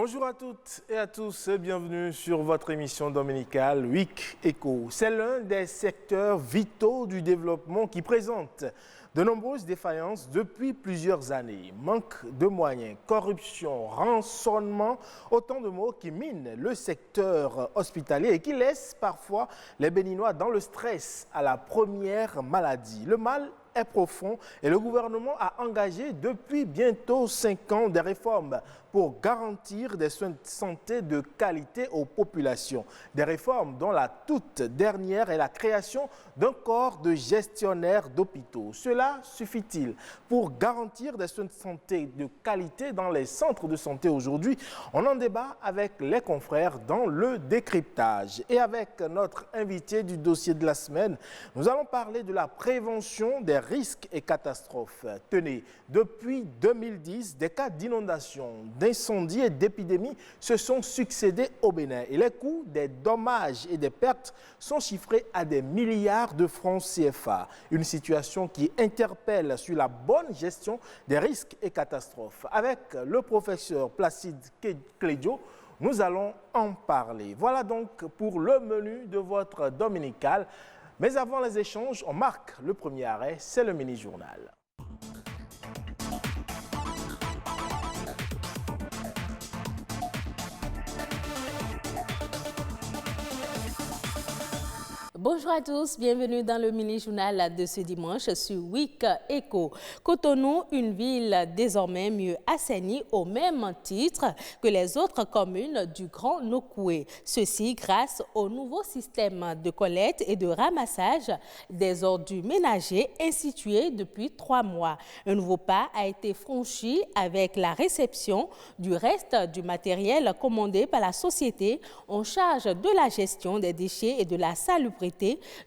Bonjour à toutes et à tous et bienvenue sur votre émission dominicale Week Eco. C'est l'un des secteurs vitaux du développement qui présente de nombreuses défaillances depuis plusieurs années. Manque de moyens, corruption, rançonnement, autant de mots qui minent le secteur hospitalier et qui laissent parfois les Béninois dans le stress à la première maladie. Le mal est profond et le gouvernement a engagé depuis bientôt 5 ans des réformes pour garantir des soins de santé de qualité aux populations. Des réformes dont la toute dernière est la création d'un corps de gestionnaires d'hôpitaux. Cela suffit-il pour garantir des soins de santé de qualité dans les centres de santé aujourd'hui? On en débat avec les confrères dans le décryptage. Et avec notre invité du dossier de la semaine, nous allons parler de la prévention des risques et catastrophes. Tenez, depuis 2010, des cas d'inondation, d'incendies et d'épidémies se sont succédés au Bénin. Et les coûts des dommages et des pertes sont chiffrés à des milliards de francs CFA. Une situation qui interpelle sur la bonne gestion des risques et catastrophes. Avec le professeur Placide Clédio, nous allons en parler. Voilà donc pour le menu de votre dominical. Mais avant les échanges, on marque le premier arrêt, c'est le mini-journal. Bonjour à tous, bienvenue dans le mini-journal de ce dimanche sur Week Eco. Cotonou, une ville désormais mieux assainie au même titre que les autres communes du Grand Nokoué. Ceci grâce au nouveau système de collecte et de ramassage des ordures ménagers institué depuis 3 mois. Un nouveau pas a été franchi avec la réception du reste du matériel commandé par la société en charge de la gestion des déchets et de la salubrité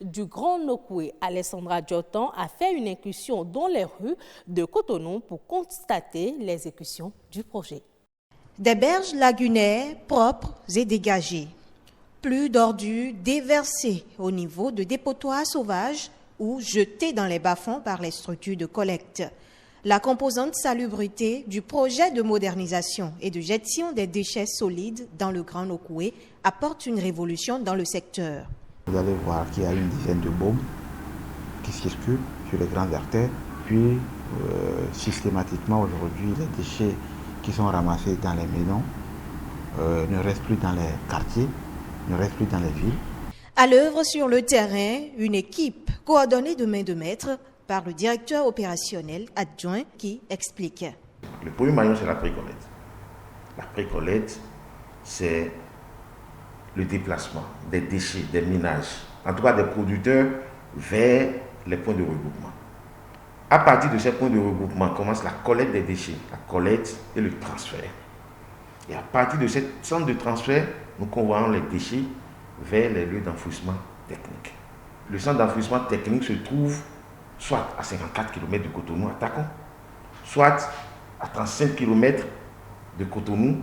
du Grand Nokoué. Alessandra Diotan a fait une incursion dans les rues de Cotonou pour constater l'exécution du projet. Des berges lagunaires propres et dégagées. Plus d'ordures déversées au niveau de dépotoirs sauvages ou jetées dans les bas-fonds par les structures de collecte. La composante salubrité du projet de modernisation et de gestion des déchets solides dans le Grand Nokoué apporte une révolution dans le secteur. Vous allez voir qu'il y a une dizaine de baumes qui circulent sur les grandes artères. Puis, systématiquement, aujourd'hui, les déchets qui sont ramassés dans les maisons ne restent plus dans les quartiers, ne restent plus dans les villes. À l'œuvre sur le terrain, une équipe coordonnée de main de maître par le directeur opérationnel adjoint qui explique. Le premier maillon, c'est la pré-collecte. La pré-collecte, c'est le déplacement des déchets, des ménages, en tout cas des producteurs, vers les points de regroupement. À partir de ces points de regroupement commence la collecte des déchets, la collecte et le transfert. Et à partir de ce centre de transfert, nous convoyons les déchets vers les lieux d'enfouissement technique. Le centre d'enfouissement technique se trouve soit à 54 km de Cotonou à Tacon, soit à 35 km de Cotonou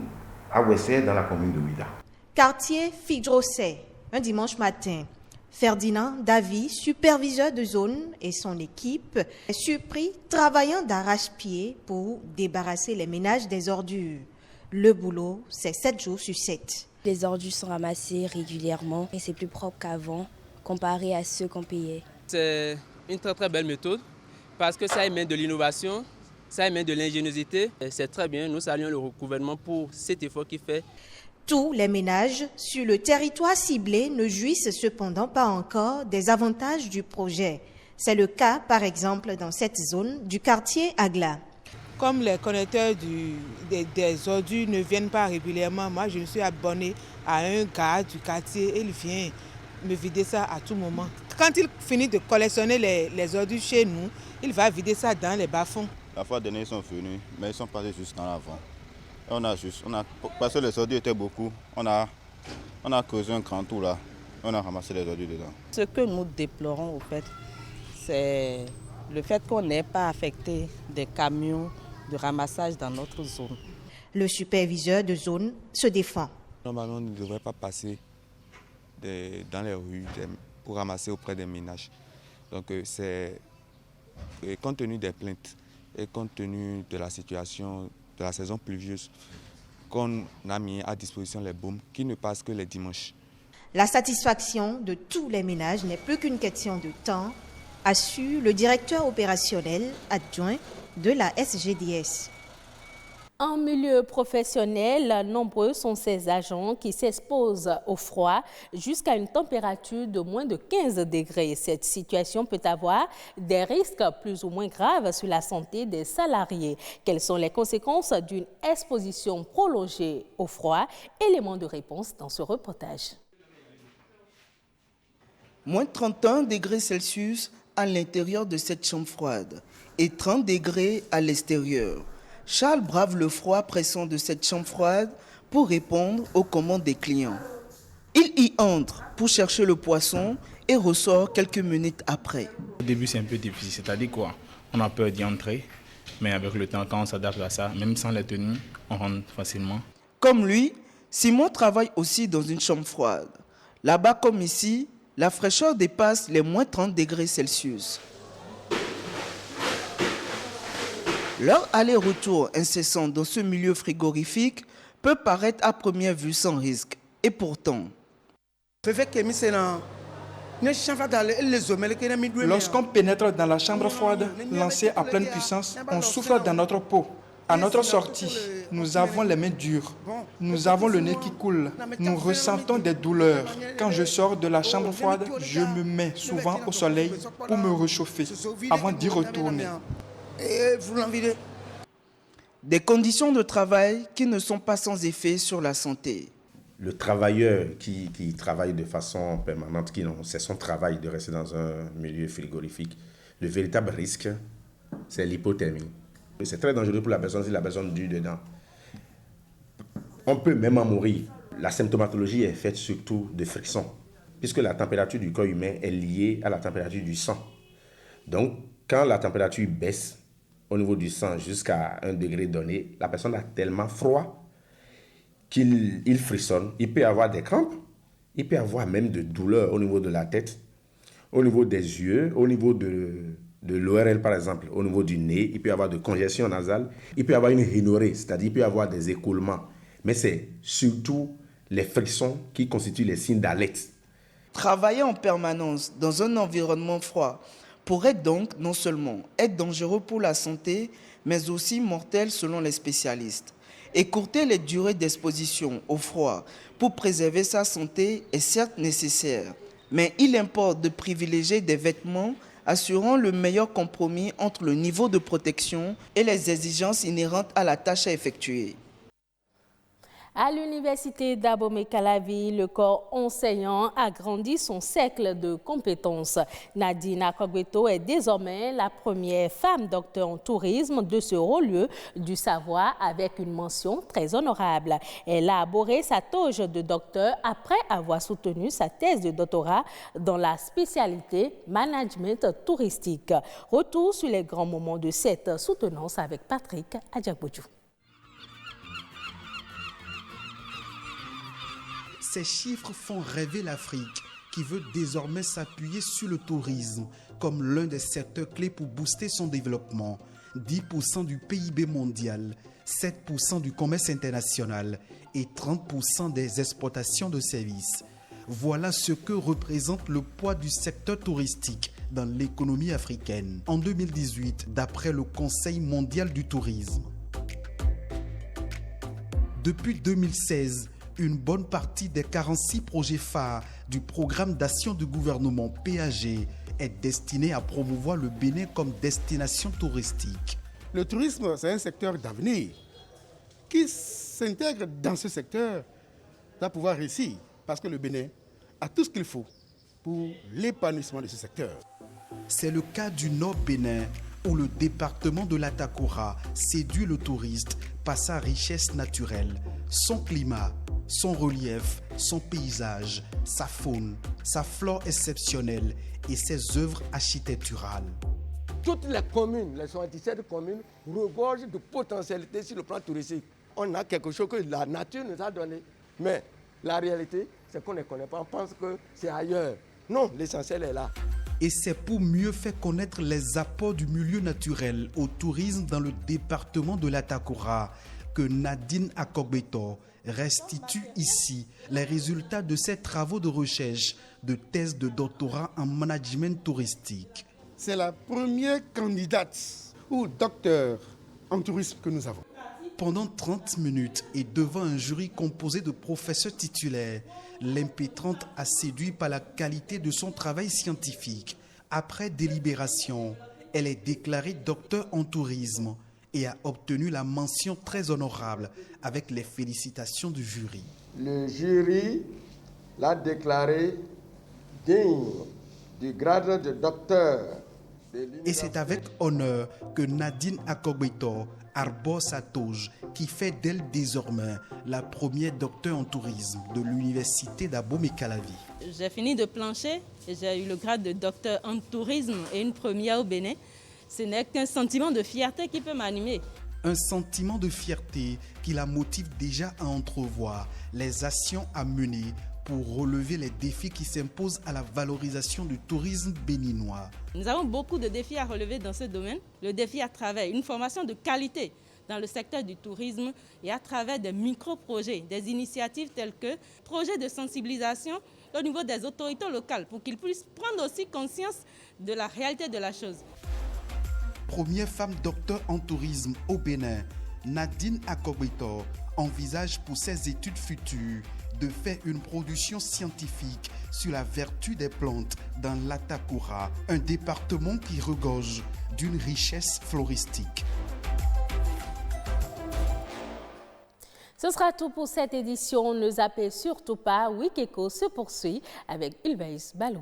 à Ouessé dans la commune de Ouida. Quartier Fidrosset, un dimanche matin. Ferdinand Davy, superviseur de zone, et son équipe est surpris travaillant d'arrache-pied pour débarrasser les ménages des ordures. Le boulot, c'est 7 jours sur 7. Les ordures sont ramassées régulièrement et c'est plus propre qu'avant comparé à ceux qu'on payait. C'est une très belle méthode parce que ça émane de l'innovation, ça émane de l'ingéniosité. C'est très bien, nous saluons le gouvernement pour cet effort qu'il fait. Tous les ménages sur le territoire ciblé ne jouissent cependant pas encore des avantages du projet. C'est le cas, par exemple, dans cette zone du quartier Agla. Comme les connecteurs des ordures ne viennent pas régulièrement, moi je me suis abonné à un gars du quartier et il vient me vider ça à tout moment. Quand il finit de collectionner les ordures chez nous, il va vider ça dans les bas-fonds. La fois dernière, ils sont venus, mais ils sont passés juste dans l'avant. Parce que les ordures étaient beaucoup, on a creusé un grand trou là, on a ramassé les ordures dedans. Ce que nous déplorons au fait, c'est le fait qu'on n'ait pas affecté des camions de ramassage dans notre zone. Le superviseur de zone se défend. Normalement, on ne devrait pas passer dans les rues pour ramasser auprès des ménages. Donc c'est compte tenu des plaintes et compte tenu de la situation de la saison pluvieuse, qu'on a mis à disposition les baumes qui ne passent que les dimanches. La satisfaction de tous les ménages n'est plus qu'une question de temps, assure le directeur opérationnel adjoint de la SGDS. En milieu professionnel, nombreux sont ces agents qui s'exposent au froid jusqu'à une température de moins de 15 degrés. Cette situation peut avoir des risques plus ou moins graves sur la santé des salariés. Quelles sont les conséquences d'une exposition prolongée au froid? Élément de réponse dans ce reportage. Moins 31 degrés Celsius à l'intérieur de cette chambre froide et 30 degrés à l'extérieur. Charles brave le froid pressant de cette chambre froide pour répondre aux commandes des clients. Il y entre pour chercher le poisson et ressort quelques minutes après. Au début, c'est un peu difficile, c'est-à-dire quoi? On a peur d'y entrer, mais avec le temps, quand on s'adapte à ça, même sans les tenues, on rentre facilement. Comme lui, Simon travaille aussi dans une chambre froide. Là-bas comme ici, la fraîcheur dépasse les moins 30 degrés Celsius. Leur aller-retour incessant dans ce milieu frigorifique peut paraître à première vue sans risque. Et pourtant, lorsqu'on pénètre dans la chambre froide, lancée à pleine puissance, on souffle dans notre peau. À notre sortie, nous avons les mains dures, nous avons le nez qui coule, nous ressentons des douleurs. Quand je sors de la chambre froide, je me mets souvent au soleil pour me réchauffer avant d'y retourner. Des conditions de travail qui ne sont pas sans effet sur la santé. Le travailleur qui travaille de façon permanente, c'est son travail de rester dans un milieu frigorifique, le véritable risque, c'est l'hypothermie. C'est très dangereux pour la personne si la personne dure dedans. On peut même en mourir. La symptomatologie est faite surtout de friction, puisque la température du corps humain est liée à la température du sang. Donc, quand la température baisse au niveau du sang jusqu'à un degré donné, la personne a tellement froid qu'il frissonne. Il peut avoir des crampes, il peut avoir même de douleurs au niveau de la tête, au niveau des yeux, au niveau de l'ORL par exemple, au niveau du nez. Il peut avoir de congestion nasale, il peut avoir une rhinorrhée, c'est-à-dire il peut avoir des écoulements. Mais c'est surtout les frictions qui constituent les signes d'alerte. Travailler en permanence dans un environnement froid pourrait donc non seulement être dangereux pour la santé, mais aussi mortel selon les spécialistes. Écourter les durées d'exposition au froid pour préserver sa santé est certes nécessaire, mais il importe de privilégier des vêtements assurant le meilleur compromis entre le niveau de protection et les exigences inhérentes à la tâche à effectuer. À l'université d'Abomey-Calavi, le corps enseignant agrandit son cercle de compétences. Nadine Akogbeto est désormais la première femme docteur en tourisme de ce haut lieu du savoir avec une mention très honorable. Elle a arboré sa toge de docteur après avoir soutenu sa thèse de doctorat dans la spécialité management touristique. Retour sur les grands moments de cette soutenance avec Patrick Adjagbodjou. Ces chiffres font rêver l'Afrique, qui veut désormais s'appuyer sur le tourisme comme l'un des secteurs clés pour booster son développement. 10% du PIB mondial, 7% du commerce international et 30% des exportations de services. Voilà ce que représente le poids du secteur touristique dans l'économie africaine en 2018, d'après le Conseil mondial du tourisme. Depuis 2016, une bonne partie des 46 projets phares du programme d'action du gouvernement PAG est destinée à promouvoir le Bénin comme destination touristique. Le tourisme, c'est un secteur d'avenir. Qui s'intègre dans ce secteur va pouvoir réussir parce que le Bénin a tout ce qu'il faut pour l'épanouissement de ce secteur. C'est le cas du Nord Bénin, où le département de l'Atakoura séduit le touriste par sa richesse naturelle, son climat, son relief, son paysage, sa faune, sa flore exceptionnelle et ses œuvres architecturales. Toutes les communes, les 77 communes, regorgent de potentialités sur le plan touristique. On a quelque chose que la nature nous a donné, mais la réalité, c'est qu'on ne connaît pas. On pense que c'est ailleurs. Non, l'essentiel est là. Et c'est pour mieux faire connaître les apports du milieu naturel au tourisme dans le département de l'Atakoura, que Nadine Akogbetor restitue ici les résultats de ses travaux de recherche de thèse de doctorat en management touristique. C'est la première candidate ou docteur en tourisme que nous avons. Pendant 30 minutes et devant un jury composé de professeurs titulaires, l'impétrante a séduit par la qualité de son travail scientifique. Après délibération, elle est déclarée docteur en tourisme et a obtenu la mention très honorable avec les félicitations du jury. Le jury l'a déclarée digne du grade de docteur. Et c'est avec honneur que Nadine Akogbetor arbore sa toge qui fait d'elle désormais la première docteure en tourisme de l'université d'Abomey-Calavi. J'ai fini de plancher et j'ai eu le grade de docteur en tourisme et une première au Bénin. Ce n'est qu'un sentiment de fierté qui peut m'animer. Un sentiment de fierté qui la motive déjà à entrevoir les actions à mener pour relever les défis qui s'imposent à la valorisation du tourisme béninois. Nous avons beaucoup de défis à relever dans ce domaine. Le défi à travers une formation de qualité dans le secteur du tourisme et à travers des micro-projets, des initiatives telles que projets de sensibilisation au niveau des autorités locales pour qu'ils puissent prendre aussi conscience de la réalité de la chose. Première femme docteur en tourisme au Bénin, Nadine Akogbetor envisage pour ses études futures de faire une production scientifique sur la vertu des plantes dans l'Atakura, un département qui regorge d'une richesse floristique. Ce sera tout pour cette édition. Ne zappez surtout pas. Week Eco se poursuit avec Ulvaïs Balou.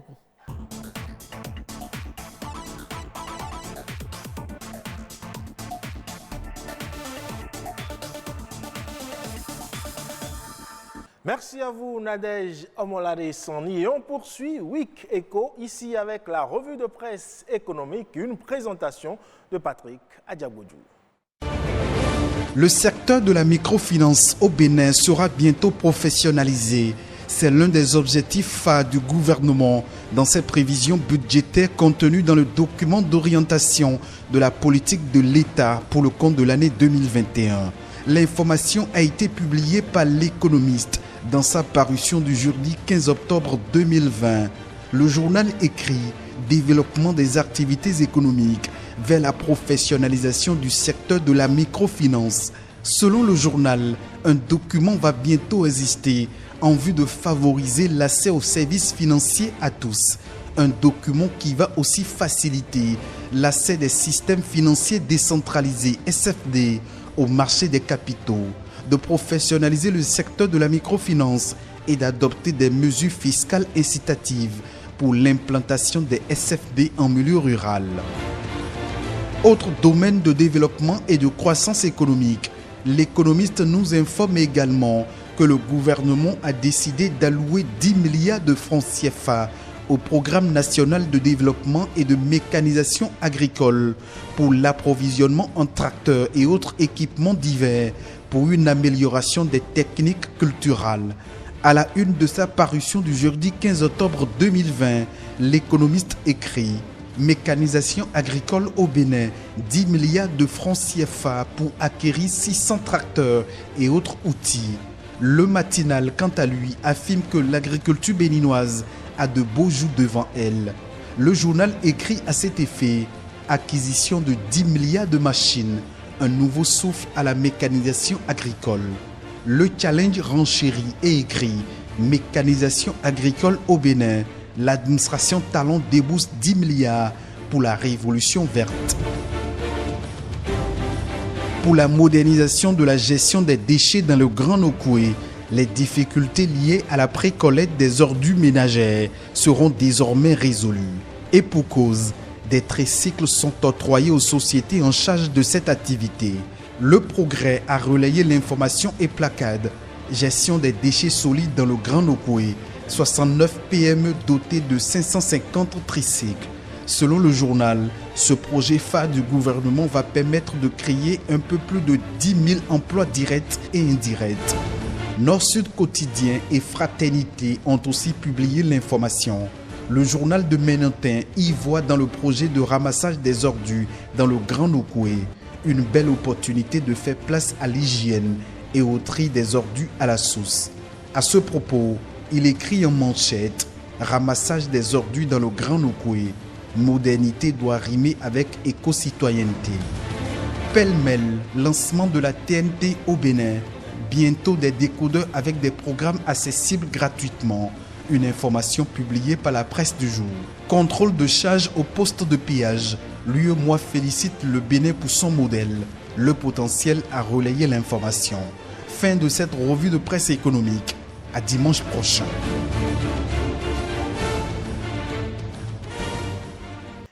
Merci à vous, Nadège Omolade Sani. Et on poursuit Week Eco ici avec la revue de presse économique, une présentation de Patrick Adjabodjou. Le secteur de la microfinance au Bénin sera bientôt professionnalisé. C'est l'un des objectifs phares du gouvernement dans ses prévisions budgétaires contenues dans le document d'orientation de la politique de l'État pour le compte de l'année 2021. L'information a été publiée par l'Économiste dans sa parution du jeudi 15 octobre 2020. Le journal écrit « Développement des activités économiques vers la professionnalisation du secteur de la microfinance ». Selon le journal, un document va bientôt exister en vue de favoriser l'accès aux services financiers à tous. Un document qui va aussi faciliter l'accès des systèmes financiers décentralisés SFD au marché des capitaux, de professionnaliser le secteur de la microfinance et d'adopter des mesures fiscales incitatives pour l'implantation des SFD en milieu rural. Autre domaine de développement et de croissance économique, l'économiste nous informe également que le gouvernement a décidé d'allouer 10 milliards de francs CFA au Programme national de développement et de mécanisation agricole pour l'approvisionnement en tracteurs et autres équipements divers pour une amélioration des techniques culturales. À la une de sa parution du jeudi 15 octobre 2020, l'économiste écrit « Mécanisation agricole au Bénin, 10 milliards de francs CFA pour acquérir 600 tracteurs et autres outils ». Le matinal, quant à lui, affirme que l'agriculture béninoise a de beaux jours devant elle. Le journal écrit à cet effet « Acquisition de 10 milliards de machines, un nouveau souffle à la mécanisation agricole ». Le challenge renchérit et écrit « Mécanisation agricole au Bénin, l'administration Talon débourse 10 milliards pour la révolution verte ». Pour la modernisation de la gestion des déchets dans le Grand Nokoué, les difficultés liées à la précollecte des ordures ménagères seront désormais résolues. Et pour cause, des tricycles sont octroyés aux sociétés en charge de cette activité. Le Progrès a relayé l'information et placade « Gestion des déchets solides dans le Grand Nokoué », 69 PME dotés de 550 tricycles. Selon le journal, ce projet phare du gouvernement va permettre de créer un peu plus de 10 000 emplois directs et indirects. Nord-Sud Quotidien et Fraternité ont aussi publié l'information. Le journal de Ménantin y voit dans le projet de ramassage des ordures dans le Grand Nokoué une belle opportunité de faire place à l'hygiène et au tri des ordures à la source. À ce propos, il écrit en manchette « Ramassage des ordures dans le Grand Nokoué. Modernité doit rimer avec éco-citoyenneté ». Pêle-mêle, lancement de la TNT au Bénin. Bientôt des décodeurs avec des programmes accessibles gratuitement. Une information publiée par la presse du jour. Contrôle de charge au poste de péage. L'UEMOA félicite le Bénin pour son modèle. Le potentiel a relayé l'information. Fin de cette revue de presse économique. À dimanche prochain.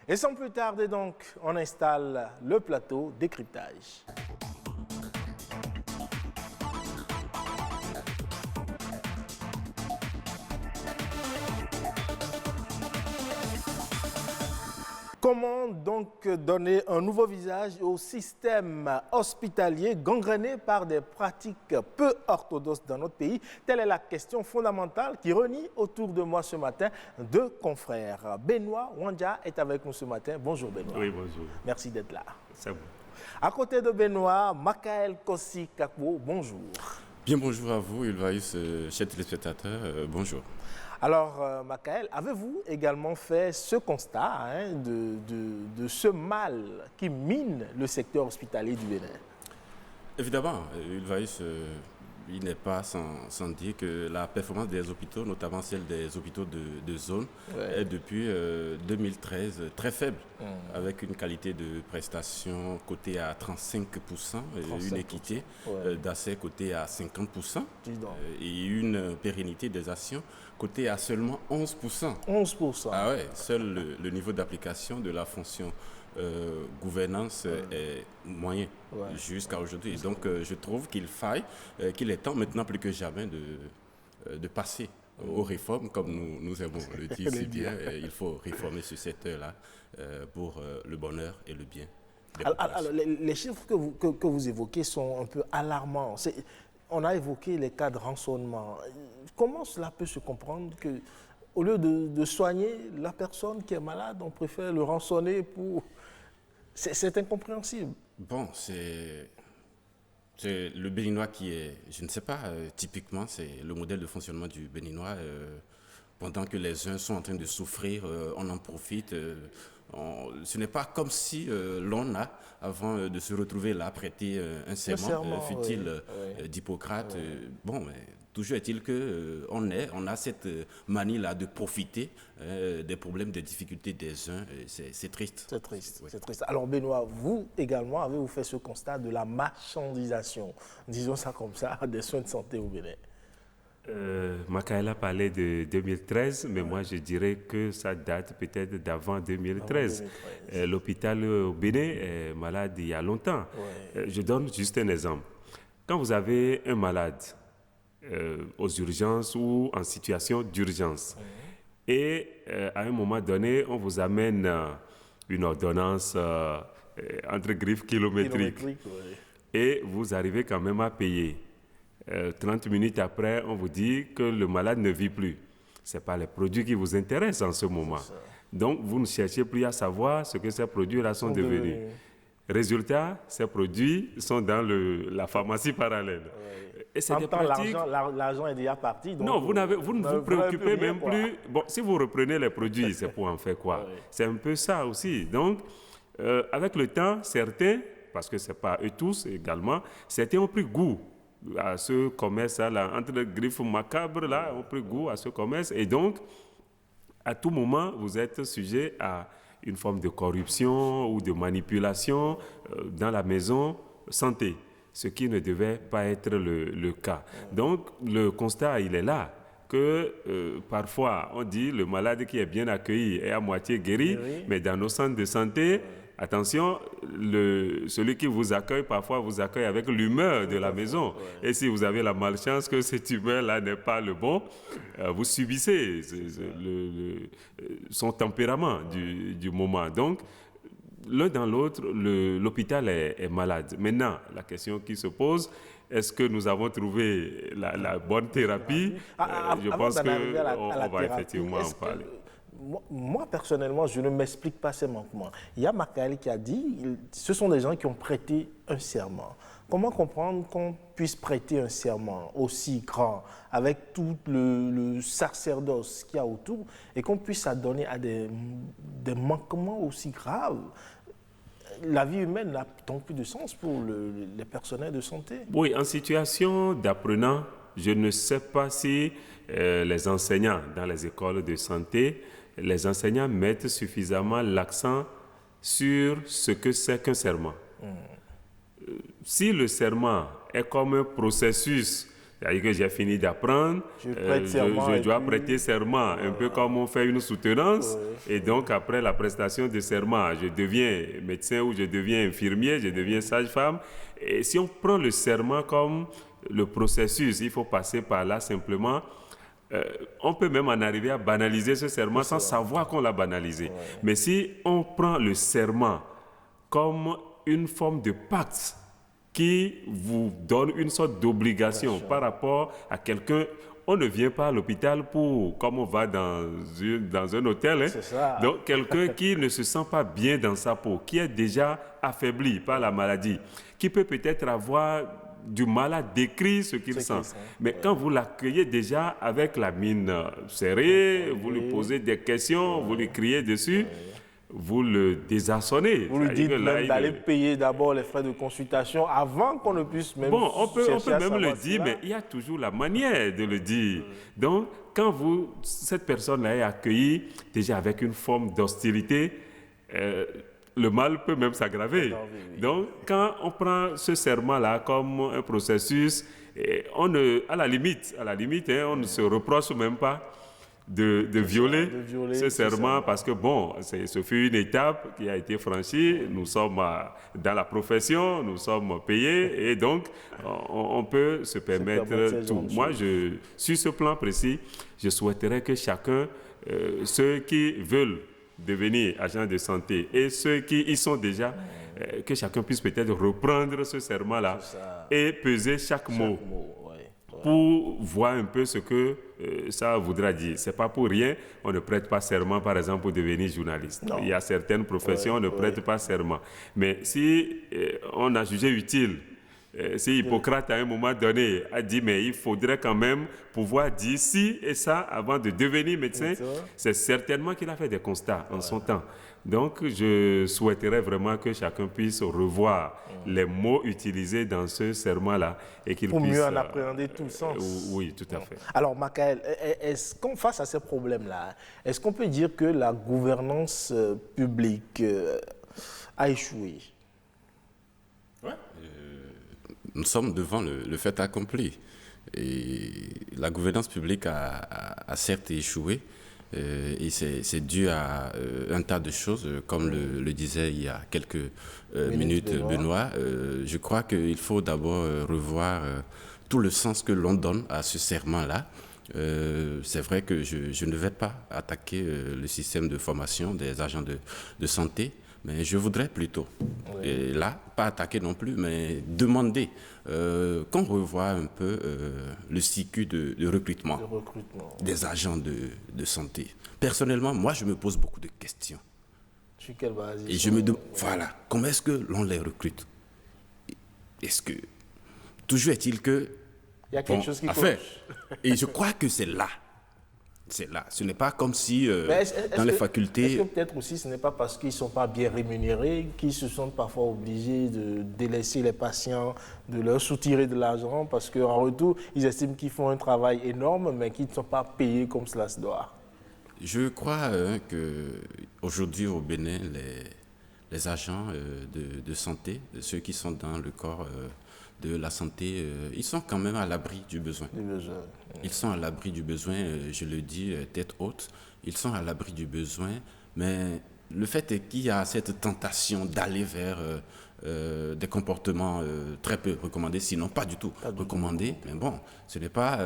Et sans plus tarder donc, on installe le plateau décryptage. Comment donc donner un nouveau visage au système hospitalier gangréné par des pratiques peu orthodoxes dans notre pays? Telle est la question fondamentale qui réunit autour de moi ce matin deux confrères. Benoît Wandja est avec nous ce matin. Bonjour Benoît. Oui, bonjour. Merci d'être là. C'est bon. À côté de Benoît, Makael Kossi Kakwo, bonjour. Bien, bonjour à vous, Ulvaïs, chers téléspectateurs, bonjour. Alors, Makael, avez-vous également fait ce constat de ce mal qui mine le secteur hospitalier du Bénin? Évidemment, Ulvaïs, il n'est pas sans dire que la performance des hôpitaux, notamment celle des hôpitaux de zone, est depuis 2013 très faible, avec une qualité de prestation cotée à 35% et une équité d'accès cotée à 50% et une pérennité des actions cotée à seulement 11%. 11%. Ah ouais, seul le niveau d'application de la fonction gouvernance est moyen jusqu'à aujourd'hui. Donc je trouve qu'il est temps maintenant plus que jamais de passer aux réformes, comme nous aimons le dire si bien. Il faut réformer ce secteur-là pour le bonheur et le bien des populations. Alors, les chiffres que vous évoquez sont un peu alarmants. On a évoqué les cas de rançonnement. Comment cela peut se comprendre que, au lieu de soigner la personne qui est malade, on préfère le rançonner pour... C'est incompréhensible. Bon, c'est le Béninois qui est, je ne sais pas, typiquement, c'est le modèle de fonctionnement du Béninois. Pendant que les uns sont en train de souffrir, on en profite. Ce n'est pas comme si l'on a, avant de se retrouver là, prêté un serment futile d'Hippocrate. Bon, mais toujours est-il qu'on a cette manie-là de profiter des problèmes, des difficultés des uns. C'est triste. C'est triste, c'est triste. Alors Benoît, vous également avez-vous fait ce constat de la marchandisation, disons ça comme ça, des soins de santé au Bénin? Makael a parlé de 2013, mais moi je dirais que ça date peut-être d'avant 2013. L'hôpital au Bénin est malade il y a longtemps. Je donne juste un exemple. Quand vous avez un malade aux urgences ou en situation d'urgence, et à un moment donné, on vous amène une ordonnance entre griffes kilométriques, et vous arrivez quand même à payer. 30 minutes après, on vous dit que le malade ne vit plus. Ce n'est pas les produits qui vous intéressent en ce moment. Donc, vous ne cherchez plus à savoir ce que ces produits-là sont devenus. Résultat, ces produits sont dans la pharmacie parallèle. Et c'est des pratiques... L'argent est déjà parti. Donc non, vous ne vous préoccupez même plus. Bon, si vous reprenez les produits, c'est pour en faire quoi? C'est un peu ça aussi. Donc, avec le temps, certains, parce que ce n'est pas eux tous également, certains ont pris goût à ce commerce-là, entre les griffes macabres, là, ont pris goût à ce commerce. Et donc, à tout moment, vous êtes sujet à une forme de corruption ou de manipulation dans la maison santé, ce qui ne devait pas être le cas. Donc, le constat, il est là, que parfois, on dit le malade qui est bien accueilli est à moitié guéri, mais dans nos centres de santé, attention, celui qui vous accueille, parfois vous accueille avec l'humeur de la maison. Et si vous avez la malchance que cette humeur-là n'est pas le bon, vous subissez son tempérament du moment. Donc, l'un dans l'autre, l'hôpital est malade. Maintenant, la question qui se pose, est-ce que nous avons trouvé la bonne thérapie? Je pense qu'on va effectivement en parler. moi, personnellement, je ne m'explique pas ces manquements. Il y a Makaël qui a dit, ce sont des gens qui ont prêté un serment. Comment comprendre qu'on puisse prêter un serment aussi grand, avec tout le sacerdoce qu'il y a autour, et qu'on puisse s'adonner à des manquements aussi graves? La vie humaine n'a donc plus de sens pour les personnels de santé. Oui, en situation d'apprenant, je ne sais pas si les enseignants dans les écoles de santé, les enseignants mettent suffisamment l'accent sur ce que c'est qu'un serment. Si le serment est comme un processus, c'est-à-dire que j'ai fini d'apprendre, je dois prêter serment, un peu comme on fait une soutenance, et donc après la prestation de serment, je deviens médecin ou je deviens infirmier, je deviens sage-femme. Et si on prend le serment comme le processus, il faut passer par là simplement. On peut même en arriver à banaliser ce serment sans savoir qu'on l'a banalisé. Mais si on prend le serment comme une forme de pacte qui vous donne une sorte d'obligation par rapport à quelqu'un, on ne vient pas à l'hôpital pour, comme on va dans un hôtel. Hein. Donc, quelqu'un qui ne se sent pas bien dans sa peau, qui est déjà affaibli par la maladie, qui peut peut-être avoir du mal à décrire ce qu'il sent. Mais quand vous l'accueillez déjà avec la mine serrée, vous lui posez des questions, vous lui criez dessus, vous le désarçonnez. Vous lui dites même d'aller payer d'abord les frais de consultation avant qu'on ne puisse même on peut même le dire, mais il y a toujours la manière de le dire. Donc, quand cette personne-là est accueillie déjà avec une forme d'hostilité, le mal peut même s'aggraver. Donc, quand on prend ce serment-là comme un processus, à la limite, on ne se reproche même pas de violer ce serment parce que, ce fut une étape qui a été franchie. Nous sommes dans la profession, nous sommes payés et donc, on peut se permettre tout. Moi, sur ce plan précis, je souhaiterais que chacun, ceux qui veulent devenir agents de santé et ceux qui y sont déjà, que chacun puisse peut-être reprendre ce serment-là et peser chaque mot pour voir un peu ce que ça voudra dire. Ce n'est pas pour rien, on ne prête pas serment, par exemple, pour devenir journaliste. Non. Il y a certaines professions, on ne prête pas serment. Mais si on a jugé utile, si Hippocrate, à un moment donné, a dit, mais il faudrait quand même pouvoir dire ci et ça avant de devenir médecin, c'est certainement qu'il a fait des constats en son temps. Donc, je souhaiterais vraiment que chacun puisse revoir les mots utilisés dans ce serment-là et qu'il puisse... Pour mieux en appréhender tout le sens. Oui, tout à fait. Alors, Makaël, est-ce qu'on, face à ces problèmes-là, est-ce qu'on peut dire que la gouvernance publique a échoué? Nous sommes devant le fait accompli. Et la gouvernance publique a certes échoué, et c'est dû à un tas de choses, comme le disait il y a quelques minutes Benoît. Je crois qu'il faut d'abord revoir tout le sens que l'on donne à ce serment-là. C'est vrai que je ne vais pas attaquer le système de formation des agents de santé, mais je voudrais plutôt, et là, pas attaquer non plus, mais demander qu'on revoie un peu le cycle de recrutement des agents de santé. Personnellement, moi, je me pose beaucoup de questions. Sur quelle base? Et je me demande, voilà, comment est-ce que l'on les recrute? Est-ce que... Toujours est-il que... Il y a quelque chose qui cloche. Et je crois que c'est là. C'est là. Ce n'est pas comme si dans les facultés... Est-ce que peut-être aussi ce n'est pas parce qu'ils ne sont pas bien rémunérés qu'ils se sentent parfois obligés de délaisser les patients, de leur soutirer de l'argent parce qu'en retour, ils estiment qu'ils font un travail énorme mais qu'ils ne sont pas payés comme cela se doit? Je crois qu'aujourd'hui au Bénin, les agents de santé, ceux qui sont dans le corps de la santé, ils sont quand même à l'abri du besoin. Ils sont à l'abri du besoin, je le dis tête haute, ils sont à l'abri du besoin, mais le fait est qu'il y a cette tentation d'aller vers des comportements très peu recommandés, sinon pas du tout recommandés, mais bon, ce n'est pas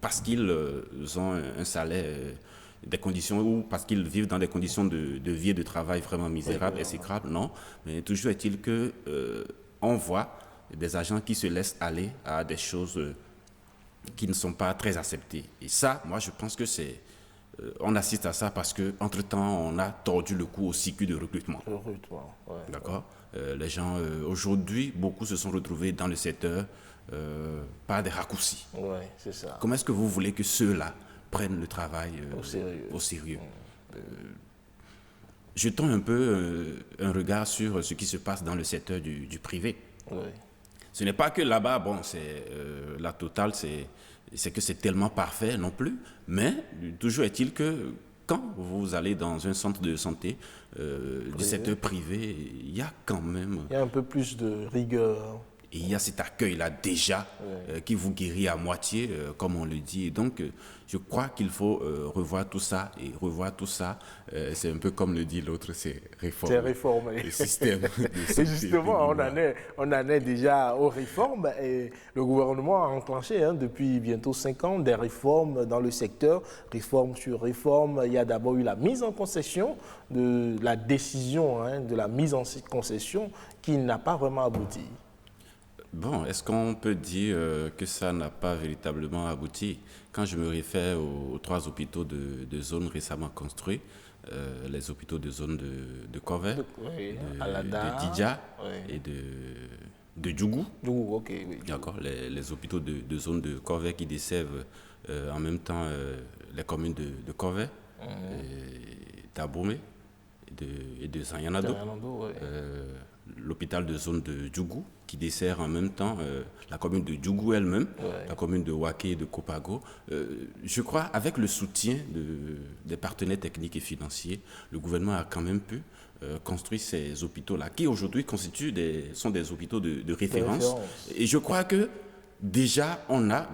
parce qu'ils ont un salaire, des conditions, ou parce qu'ils vivent dans des conditions de vie et de travail vraiment misérables, exécrables, non, mais toujours est-il que on voit des agents qui se laissent aller à des choses qui ne sont pas très acceptées. Et ça, moi, je pense que c'est on assiste à ça parce qu'entre-temps, on a tordu le cou au circuit de recrutement. Ouais. D'accord. Les gens, aujourd'hui, beaucoup se sont retrouvés dans le secteur par des raccourcis. Oui, c'est ça. Comment est-ce que vous voulez que ceux-là prennent le travail au sérieux? Jetons un peu un regard sur ce qui se passe dans le secteur du privé. Oui. Ce n'est pas que là-bas, bon, c'est la totale, c'est que c'est tellement parfait non plus, mais toujours est-il que quand vous allez dans un centre de santé du secteur privé, il y a quand même... Il y a un peu plus de rigueur. Et il y a cet accueil-là déjà qui vous guérit à moitié, comme on le dit. Et donc, je crois qu'il faut revoir tout ça. Et revoir tout ça, c'est un peu comme le dit l'autre, c'est réformer. C'est réformer. Le système. Et justement, on en est déjà aux réformes. Et le gouvernement a enclenché depuis bientôt 5 ans des réformes dans le secteur. Réforme sur réforme. Il y a d'abord eu la mise en concession de la décision de la mise en concession qui n'a pas vraiment abouti. Bon, est-ce qu'on peut dire que ça n'a pas véritablement abouti? Quand je me réfère aux 3 hôpitaux de zone récemment construits, les hôpitaux de zone de Corvey, de Didja et de Djougou. D'accord, les hôpitaux de zone de Corvey qui desservent en même temps les communes de Corvey, d'Aboumé et de Zanyanado. L'hôpital de zone de Djougou qui dessert en même temps la commune de Djougou elle-même, la commune de Waké et de Kopago. Je crois avec le soutien des partenaires techniques et financiers, le gouvernement a quand même pu construire ces hôpitaux-là qui aujourd'hui sont des hôpitaux de référence. Et je crois que déjà on a,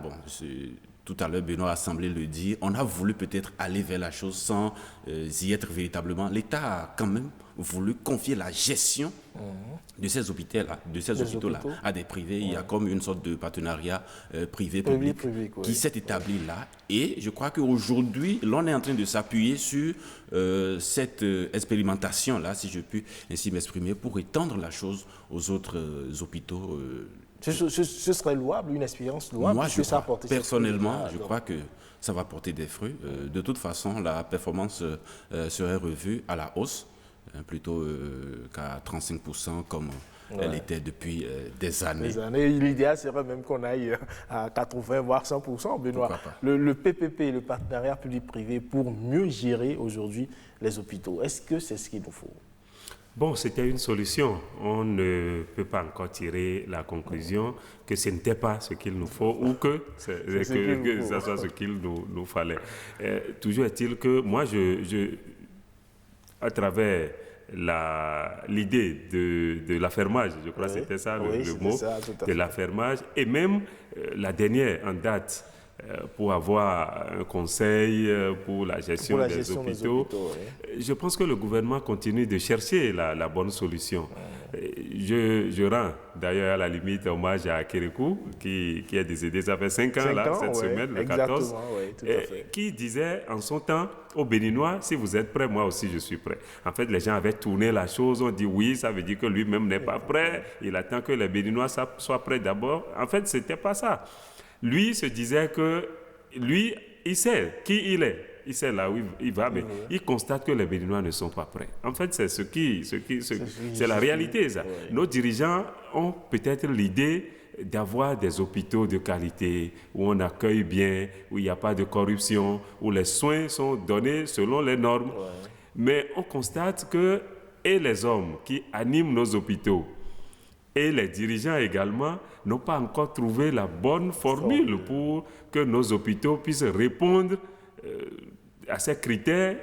tout à l'heure Benoît a semblé le dire, on a voulu peut-être aller vers la chose sans y être véritablement. L'État a quand même voulu confier la gestion de ces hôpitaux-là, à des privés. Il y a comme une sorte de partenariat privé-public qui s'est établi là. Et je crois qu'aujourd'hui, l'on est en train de s'appuyer sur cette expérimentation-là, si je puis ainsi m'exprimer, pour étendre la chose aux autres hôpitaux. Ce serait louable, une expérience louable. Moi, personnellement, je crois que ça va porter des fruits. De toute façon, la performance serait revue à la hausse, plutôt qu'à 35% comme elle était depuis des années. L'idéal serait même qu'on aille à 80 voire 100%, Benoît. Le PPP, le partenariat public-privé, pour mieux gérer aujourd'hui les hôpitaux, est-ce que c'est ce qu'il nous faut? Bon, c'était une solution. On ne peut pas encore tirer la conclusion que ce n'était pas ce qu'il nous faut ou que ça soit ce qu'il nous fallait. Toujours est-il que moi, à travers l'idée de l'affermage, je crois que c'était ça le mot, de l'affermage, et même la dernière en date, pour avoir un conseil pour la gestion des hôpitaux. Je pense que le gouvernement continue de chercher la bonne solution. Je rends d'ailleurs à la limite hommage à Kérékou, qui est décédé, ça fait 5 ans, cette semaine, le 14, qui disait en son temps aux Béninois, si vous êtes prêts, moi aussi je suis prêt. En fait, les gens avaient tourné la chose, on dit oui, ça veut dire que lui-même n'est pas prêt, il attend que les Béninois soient prêts d'abord. En fait, ce n'était pas ça. Lui se disait que lui, il sait qui il est, il sait là où il va, mais il constate que les Béninois ne sont pas prêts. En fait, c'est c'est la réalité, ça. Nos dirigeants ont peut-être l'idée d'avoir des hôpitaux de qualité, où on accueille bien, où il n'y a pas de corruption, où les soins sont donnés selon les normes. Mais on constate que et les hommes qui animent nos hôpitaux, et les dirigeants également n'ont pas encore trouvé la bonne formule pour que nos hôpitaux puissent répondre à ces critères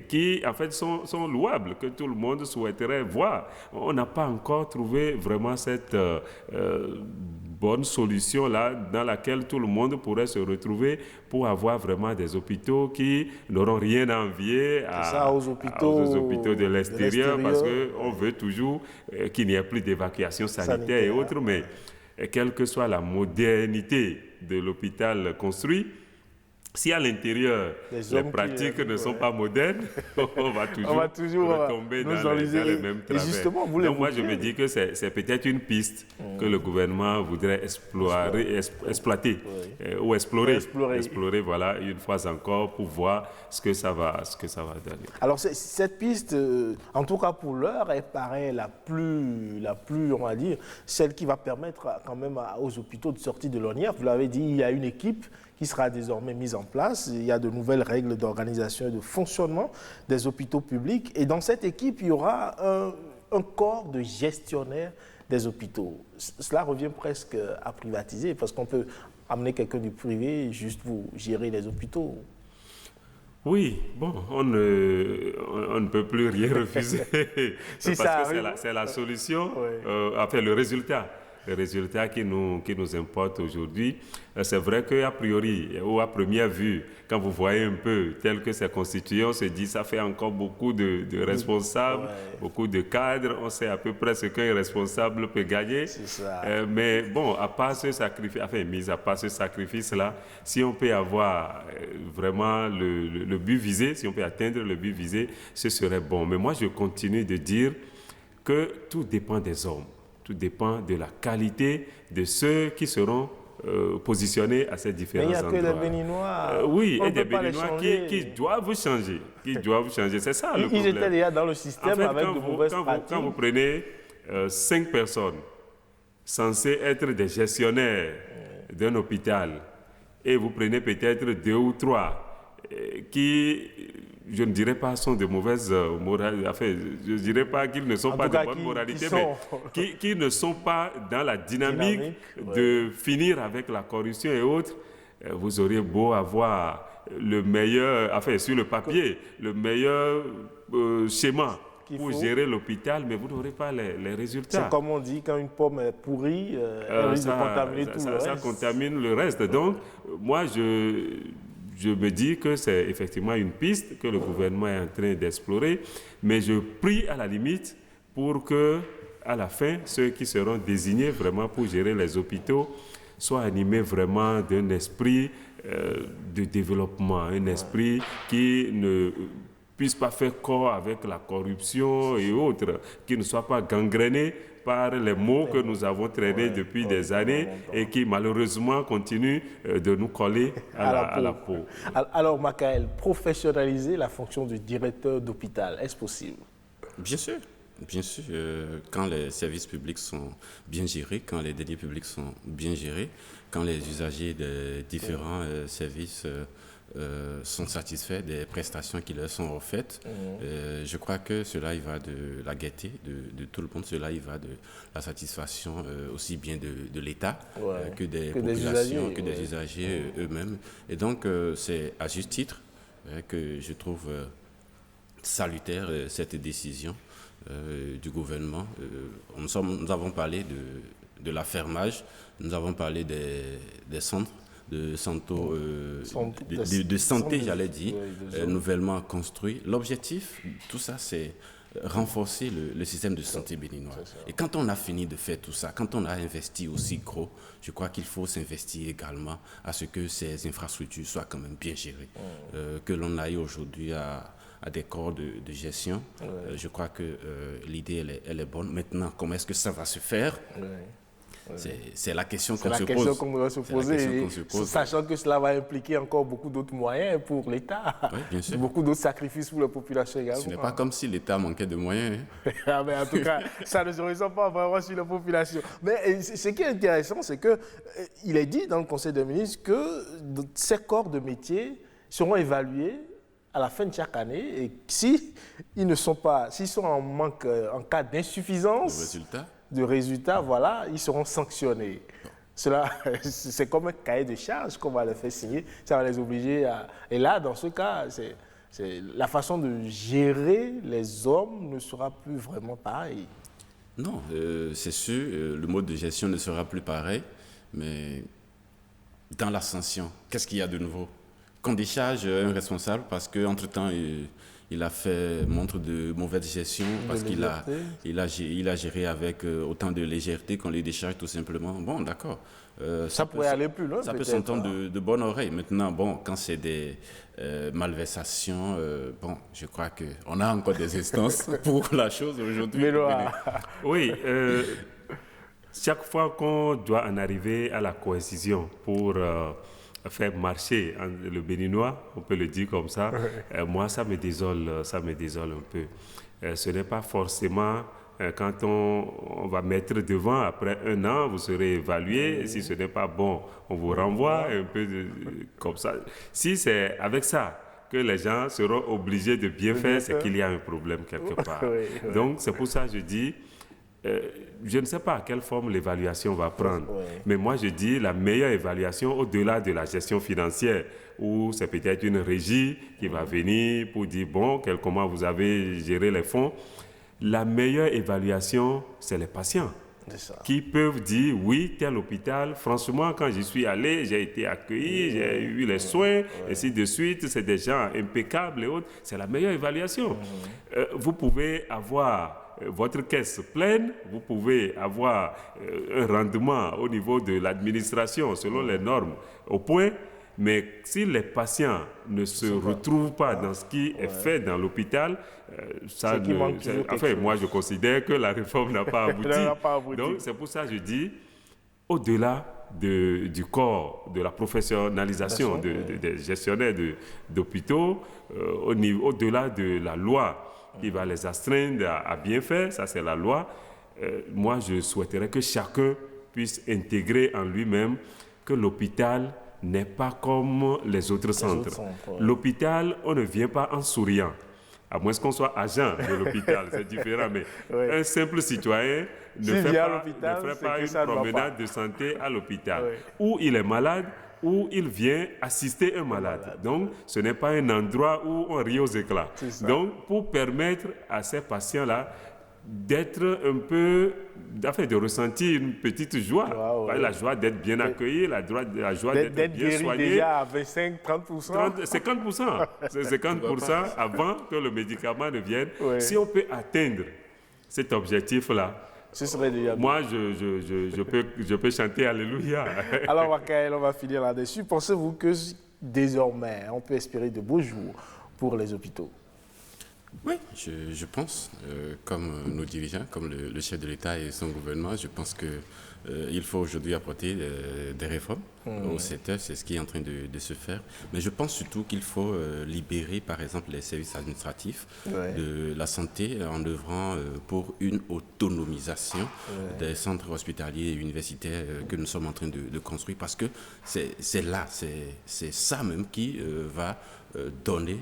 qui, en fait, sont louables, que tout le monde souhaiterait voir. On n'a pas encore trouvé vraiment cette bonne solution-là dans laquelle tout le monde pourrait se retrouver pour avoir vraiment des hôpitaux qui n'auront rien à envier aux hôpitaux de l'extérieur, parce qu'on veut toujours qu'il n'y ait plus d'évacuation sanitaire et autres, mais quelle que soit la modernité de l'hôpital construit, si à l'intérieur, les pratiques ne sont pas modernes, on va toujours retomber dans les mêmes travers. Justement, donc moi, je me dis que c'est peut-être une piste que le gouvernement voudrait exploiter ou explorer, voilà, une fois encore, pour voir ce que ça va donner. Alors, cette piste, en tout cas pour l'heure, elle paraît la plus, on va dire, celle qui va permettre quand même aux hôpitaux de sortir de l'ornière. Vous l'avez dit, il y a une équipe qui sera désormais mise en place. Il y a de nouvelles règles d'organisation et de fonctionnement des hôpitaux publics. Et dans cette équipe, il y aura un corps de gestionnaires des hôpitaux. Cela revient presque à privatiser, parce qu'on peut amener quelqu'un du privé juste pour gérer les hôpitaux. Oui, bon, on ne peut plus rien refuser. Parce que c'est la solution, enfin le résultat qui nous importe aujourd'hui. C'est vrai qu'a priori, ou à première vue, quand vous voyez un peu tel que c'est constitué, on se dit ça fait encore beaucoup de responsables, beaucoup de cadres, on sait à peu près ce qu'un responsable peut gagner. Mais bon, à part ce sacrifice, enfin, mis à part ce sacrifice-là, si on peut avoir vraiment le but visé, si on peut atteindre le but visé, ce serait bon. Mais moi, je continue de dire que tout dépend des hommes. Tout dépend de la qualité de ceux qui seront positionnés à ces différents endroits. Mais il n'y a que les Béninois. Oui, et des Béninois qui doivent changer. C'est ça le problème. Ils étaient déjà dans le système, en fait, avec de mauvaises pratiques. Quand vous prenez 5 personnes censées être des gestionnaires d'un hôpital, et vous prenez peut-être 2 ou 3 qui, je ne dirais pas, sont de mauvaises morales. Enfin, je ne dirais pas qu'ils ne sont pas de bonne moralité, mais qui ne sont pas dans la dynamique de finir avec la corruption et autres. Vous auriez beau avoir le meilleur, enfin, sur le papier, le meilleur schéma pour gérer l'hôpital, mais vous n'aurez pas les résultats. C'est comme on dit, quand une pomme est pourrie, elle risque de contaminer tout le reste. Ça contamine le reste. Donc, moi, je me dis que c'est effectivement une piste que le gouvernement est en train d'explorer, mais je prie à la limite pour que, à la fin, ceux qui seront désignés vraiment pour gérer les hôpitaux soient animés vraiment d'un esprit de développement, un esprit qui ne puisse pas faire corps avec la corruption et autres, qui ne soit pas gangréné par les maux que nous avons traînés depuis des années et qui malheureusement continuent de nous coller à la peau. Alors, Makaël, professionnaliser la fonction du directeur d'hôpital, est-ce possible? Bien sûr. Bien sûr, quand les services publics sont bien gérés, quand les deniers publics sont bien gérés, quand les usagers des différents services sont satisfaits des prestations qui leur sont offertes. Je crois que cela y va de la gaieté de tout le monde, cela y va de la satisfaction aussi bien de l'État que des populations, que des usagers eux-mêmes. Et donc, c'est à juste titre que je trouve salutaire cette décision du gouvernement. Nous avons parlé de l'affermage, nous avons parlé des centres de santé, j'allais dire, nouvellement construit. L'objectif, tout ça, c'est renforcer le système de santé béninois. Et quand on a fini de faire tout ça, quand on a investi aussi gros, je crois qu'il faut s'investir également à ce que ces infrastructures soient quand même bien gérées. Que l'on aille aujourd'hui à des corps de gestion. Je crois que l'idée, elle est bonne. Maintenant, comment est-ce que ça va se faire ? C'est la question qu'on se pose. C'est la question qu'on doit se poser, sachant que cela va impliquer encore beaucoup d'autres moyens pour l'État. Oui, bien sûr. Beaucoup d'autres sacrifices pour la population également. Ce n'est pas comme si l'État manquait de moyens. Mais en tout cas, ça ne se ressent pas vraiment sur la population. Mais ce qui est intéressant, c'est qu'il est dit dans le Conseil des ministres que ces corps de métier seront évalués à la fin de chaque année, et s'ils sont en manque, en cas d'insuffisance de résultats, voilà, ils seront sanctionnés. Cela, c'est comme un cahier de charges qu'on va leur faire signer, ça va les obliger à... Et là, dans ce cas, c'est la façon de gérer les hommes ne sera plus vraiment pareille. Non, c'est sûr, le mode de gestion ne sera plus pareil, mais dans l'ascension, qu'est-ce qu'il y a de nouveau? Qu'on décharge un responsable parce qu'entre-temps, il a fait montre de mauvaise gestion parce qu'il a géré avec autant de légèreté qu'on les décharge tout simplement. Bon, d'accord. Ça pourrait aller plus loin. Ça peut s'entendre de bonne oreille. Maintenant, bon, quand c'est des malversations, bon, je crois qu'on a encore des instances pour la chose aujourd'hui. Oui, chaque fois qu'on doit en arriver à la cohésion pour faire marcher le béninois, on peut le dire comme ça, moi ça me désole un peu. Ce n'est pas forcément quand on va mettre devant, après 1 an, vous serez évalué, si ce n'est pas bon, on vous renvoie un peu comme ça. Si c'est avec ça que les gens seront obligés de bien faire, c'est qu'il y a un problème quelque part. Donc c'est pour ça que je dis, je ne sais pas quelle forme l'évaluation va prendre, mais moi je dis la meilleure évaluation au-delà de la gestion financière, où c'est peut-être une régie qui va venir pour dire, bon, comment vous avez géré les fonds. La meilleure évaluation, c'est les patients qui peuvent dire, oui, tel hôpital, franchement, quand j'y suis allé, j'ai été accueilli, j'ai eu les soins, et ainsi de suite, c'est des gens impeccables et autres. C'est la meilleure évaluation. Vous pouvez avoir votre caisse pleine, vous pouvez avoir un rendement au niveau de l'administration selon les normes au point, mais si les patients ne se retrouvent pas dans ce qui est fait dans l'hôpital, moi je considère que la réforme n'a pas abouti. Donc c'est pour ça que je dis, au-delà du corps, de la professionnalisation des gestionnaires d'hôpitaux, au-delà de la loi qui va les astreindre à bien faire, ça c'est la loi, moi je souhaiterais que chacun puisse intégrer en lui-même que l'hôpital n'est pas comme les autres centres. L'hôpital, on ne vient pas en souriant, à moins qu'on soit agent de l'ôpital, c'est différent, mais un simple citoyen ne ferait pas une promenade de santé à l'hôpital, où il est malade, où il vient assister un malade. Donc, ce n'est pas un endroit où on rit aux éclats. Donc, pour permettre à ces patients-là d'être un peu, de ressentir une petite joie, la joie d'être bien accueilli, la joie d'être bien soigné. Déjà à 25-30%. 50%. C'est 50% avant que le médicament ne vienne. Si on peut atteindre cet objectif-là, ce serait déjà moi, je peux chanter Alléluia. Alors, Makaël, on va finir là-dessus. Pensez-vous que désormais, on peut espérer de beaux jours pour les hôpitaux? Oui, je pense, comme nos dirigeants, comme le chef de l'État et son gouvernement, je pense qu'il faut aujourd'hui apporter des réformes au secteur, c'est ce qui est en train de se faire. Mais je pense surtout qu'il faut libérer, par exemple, les services administratifs de la santé en œuvrant pour une autonomisation des centres hospitaliers et universitaires que nous sommes en train de construire, parce que c'est ça même qui va donner,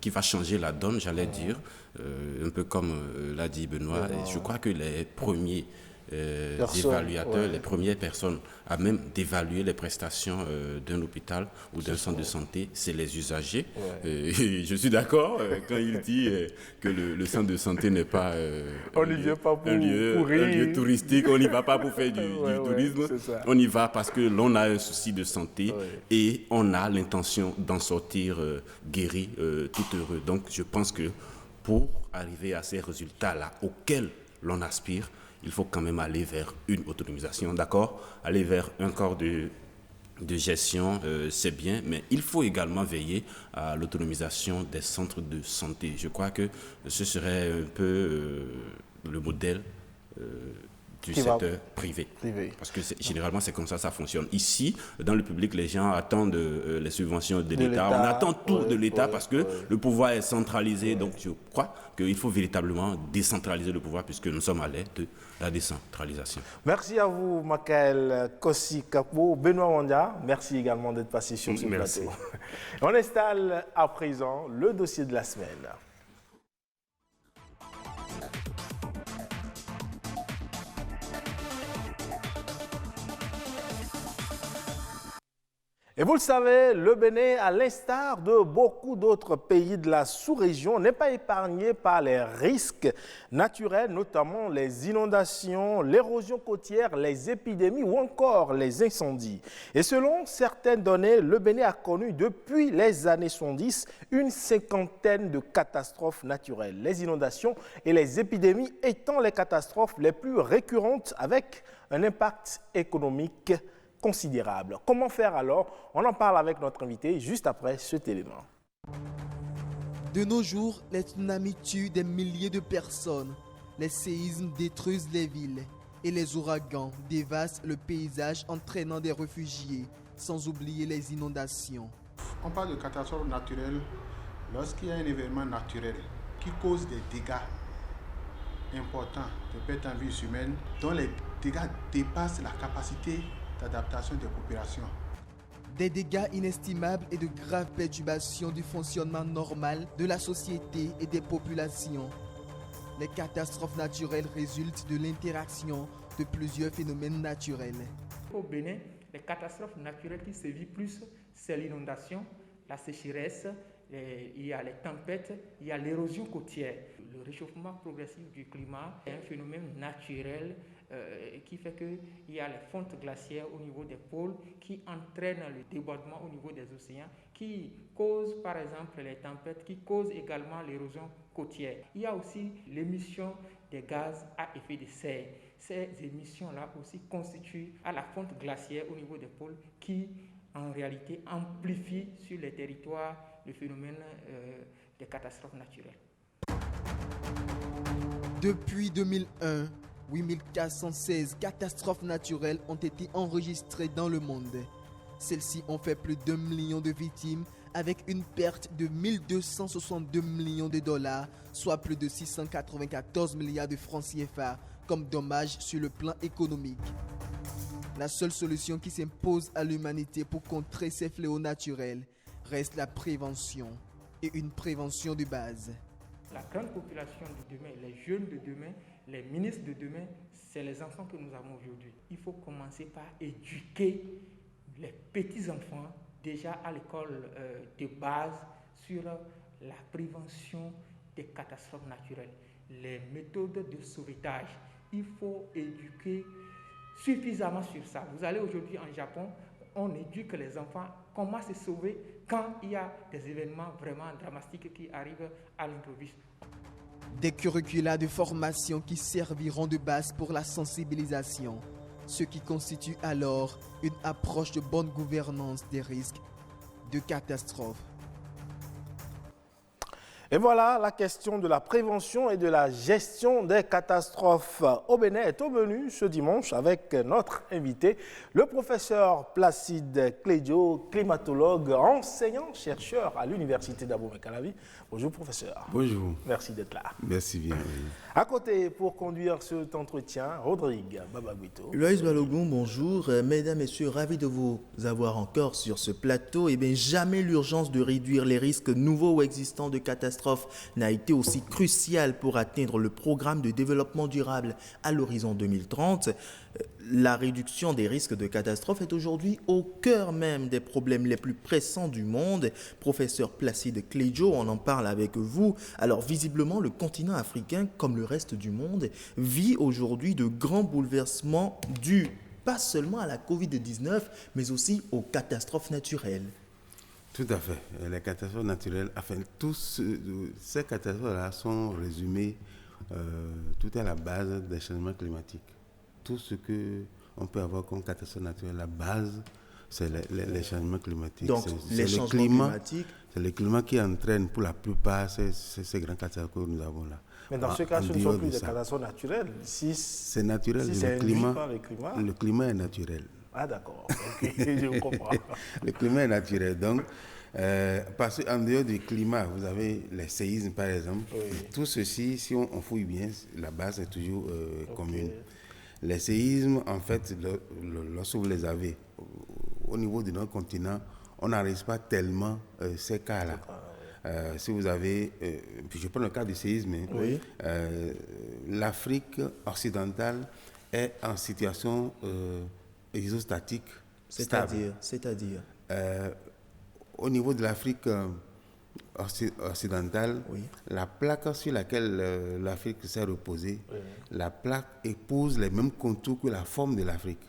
qui va changer la donne, j'allais dire, un peu comme l'a dit Benoît. Et je crois que les premiers évaluateurs, les premières personnes à même d'évaluer les prestations d'un hôpital ou d'un centre de santé, c'est les usagers. Je suis d'accord quand il dit que le centre de santé n'est pas, un lieu touristique, on n'y va pas pour faire du tourisme, on y va parce que l'on a un souci de santé et on a l'intention d'en sortir guéri, tout heureux. Donc je pense que pour arriver à ces résultats-là auxquels l'on aspire, il faut quand même aller vers une autonomisation, d'accord? Aller vers un corps de gestion, c'est bien, mais il faut également veiller à l'autonomisation des centres de santé. Je crois que ce serait un peu le modèle du secteur privé. Parce que généralement, c'est comme ça fonctionne. Ici, dans le public, les gens attendent les subventions de l'État. On attend tout de l'État parce que le pouvoir est centralisé. Donc, je crois qu'il faut véritablement décentraliser le pouvoir puisque nous sommes à l'ère de la décentralisation. Merci à vous, Makaël Kossi Kapo. Benoît Wanda, merci également d'être passé sur ce plateau. On installe à présent le dossier de la semaine. Et vous le savez, le Bénin, à l'instar de beaucoup d'autres pays de la sous-région, n'est pas épargné par les risques naturels, notamment les inondations, l'érosion côtière, les épidémies ou encore les incendies. Et selon certaines données, le Bénin a connu depuis les années 70 une cinquantaine de catastrophes naturelles. Les inondations et les épidémies étant les catastrophes les plus récurrentes avec un impact économique considérable. Comment faire alors? On en parle avec notre invité juste après cet élément. De nos jours, les tsunamis tuent des milliers de personnes, les séismes détruisent les villes et les ouragans dévastent le paysage entraînant des réfugiés, sans oublier les inondations. On parle de catastrophe naturelle lorsqu'il y a un événement naturel qui cause des dégâts importants de perte en vie humaine, dont les dégâts dépassent la capacité d'adaptation des populations. Des dégâts inestimables et de graves perturbations du fonctionnement normal de la société et des populations. Les catastrophes naturelles résultent de l'interaction de plusieurs phénomènes naturels. Au Bénin, les catastrophes naturelles qui sévissent plus, c'est l'inondation, la sécheresse, il y a les tempêtes, il y a l'érosion côtière. Le réchauffement progressif du climat est un phénomène naturel qui fait qu'il y a les fontes glaciaires au niveau des pôles qui entraînent le débordement au niveau des océans, qui causent par exemple les tempêtes, qui causent également l'érosion côtière. Il y a aussi l'émission des gaz à effet de serre. Ces émissions-là aussi constituent à la fonte glaciaire au niveau des pôles qui en réalité amplifient sur les territoires le phénomène des catastrophes naturelles. Depuis 2001, 8416 catastrophes naturelles ont été enregistrées dans le monde. Celles-ci ont fait plus d'1 million de victimes avec une perte de 1262 millions de dollars, soit plus de 694 milliards de francs CFA comme dommage sur le plan économique. La seule solution qui s'impose à l'humanité pour contrer ces fléaux naturels reste la prévention et une prévention de base. La grande population de demain, les jeunes de demain, les ministres de demain, c'est les enfants que nous avons aujourd'hui. Il faut commencer par éduquer les petits-enfants déjà à l'école de base sur la prévention des catastrophes naturelles, les méthodes de sauvetage. Il faut éduquer suffisamment sur ça. Vous allez aujourd'hui en Japon, on éduque les enfants comment se sauver quand il y a des événements vraiment dramatiques qui arrivent à l'improviste. Des curricula de formation qui serviront de base pour la sensibilisation, ce qui constitue alors une approche de bonne gouvernance des risques de catastrophes. Et voilà, la question de la prévention et de la gestion des catastrophes au Bénin est au menu ce dimanche avec notre invité, le professeur Placide Clédio, climatologue, enseignant-chercheur à l'Université d'Abomey-Calavi. Bonjour professeur. Bonjour. Merci d'être là. Merci bien. À côté, pour conduire cet entretien, Rodrigue Babaguito. Loïs Balogun, bonjour. Mesdames, Messieurs, ravi de vous avoir encore sur ce plateau. Eh bien, jamais l'urgence de réduire les risques nouveaux ou existants de catastrophes n'a été aussi cruciale pour atteindre le programme de développement durable à l'horizon 2030. La réduction des risques de catastrophes est aujourd'hui au cœur même des problèmes les plus pressants du monde. Professeur Placide Clédio, on en parle avec vous. Alors visiblement, le continent africain, comme le reste du monde, vit aujourd'hui de grands bouleversements dus pas seulement à la Covid-19, mais aussi aux catastrophes naturelles. Tout à fait. Les catastrophes naturelles, enfin, ces catastrophes-là sont résumées tout à la base des changements climatiques. Tout ce qu'on peut avoir comme catastrophe naturelle, la base, c'est les changements climatiques. Donc, les changements climatiques. C'est le climat qui entraîne pour la plupart ces grands catastrophes que nous avons là. Mais dans ce cas, ce ne sont plus des catastrophes naturelles. C'est naturel. Si le climat est naturel. Ah d'accord, okay. Je comprends. Le climat est naturel. Donc, parce qu'en dehors du climat, vous avez les séismes par exemple. Oui. Tout ceci, si on fouille bien, la base est toujours commune. Les séismes, en fait, lorsque vous les avez au niveau de notre continent, on n'arrive pas tellement ces cas-là. Si vous avez, puis je prends le cas du séisme, oui. L'Afrique occidentale est en situation isostatique c'est-à-dire au niveau de l'Afrique occidentale, la plaque sur laquelle l'Afrique s'est reposée, la plaque épouse les mêmes contours que la forme de l'Afrique.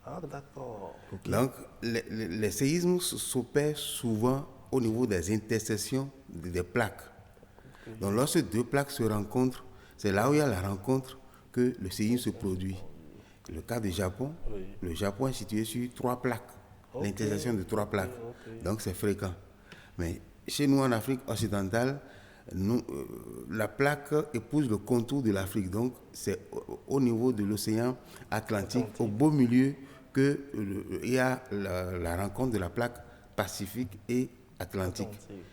Ah, d'accord. Okay. Donc, les séismes s'opèrent souvent au niveau des intersections des plaques. Okay. Donc, lorsque deux plaques se rencontrent, c'est là où il y a la rencontre que le séisme se produit. Le cas du Japon, le Japon est situé sur 3 plaques, l'intersection de 3 plaques. Donc, c'est fréquent. Mais chez nous, en Afrique occidentale, la plaque épouse le contour de l'Afrique. Donc, c'est au niveau de l'océan Atlantique, au beau milieu, qu'il y a la rencontre de la plaque Pacifique et Atlantique.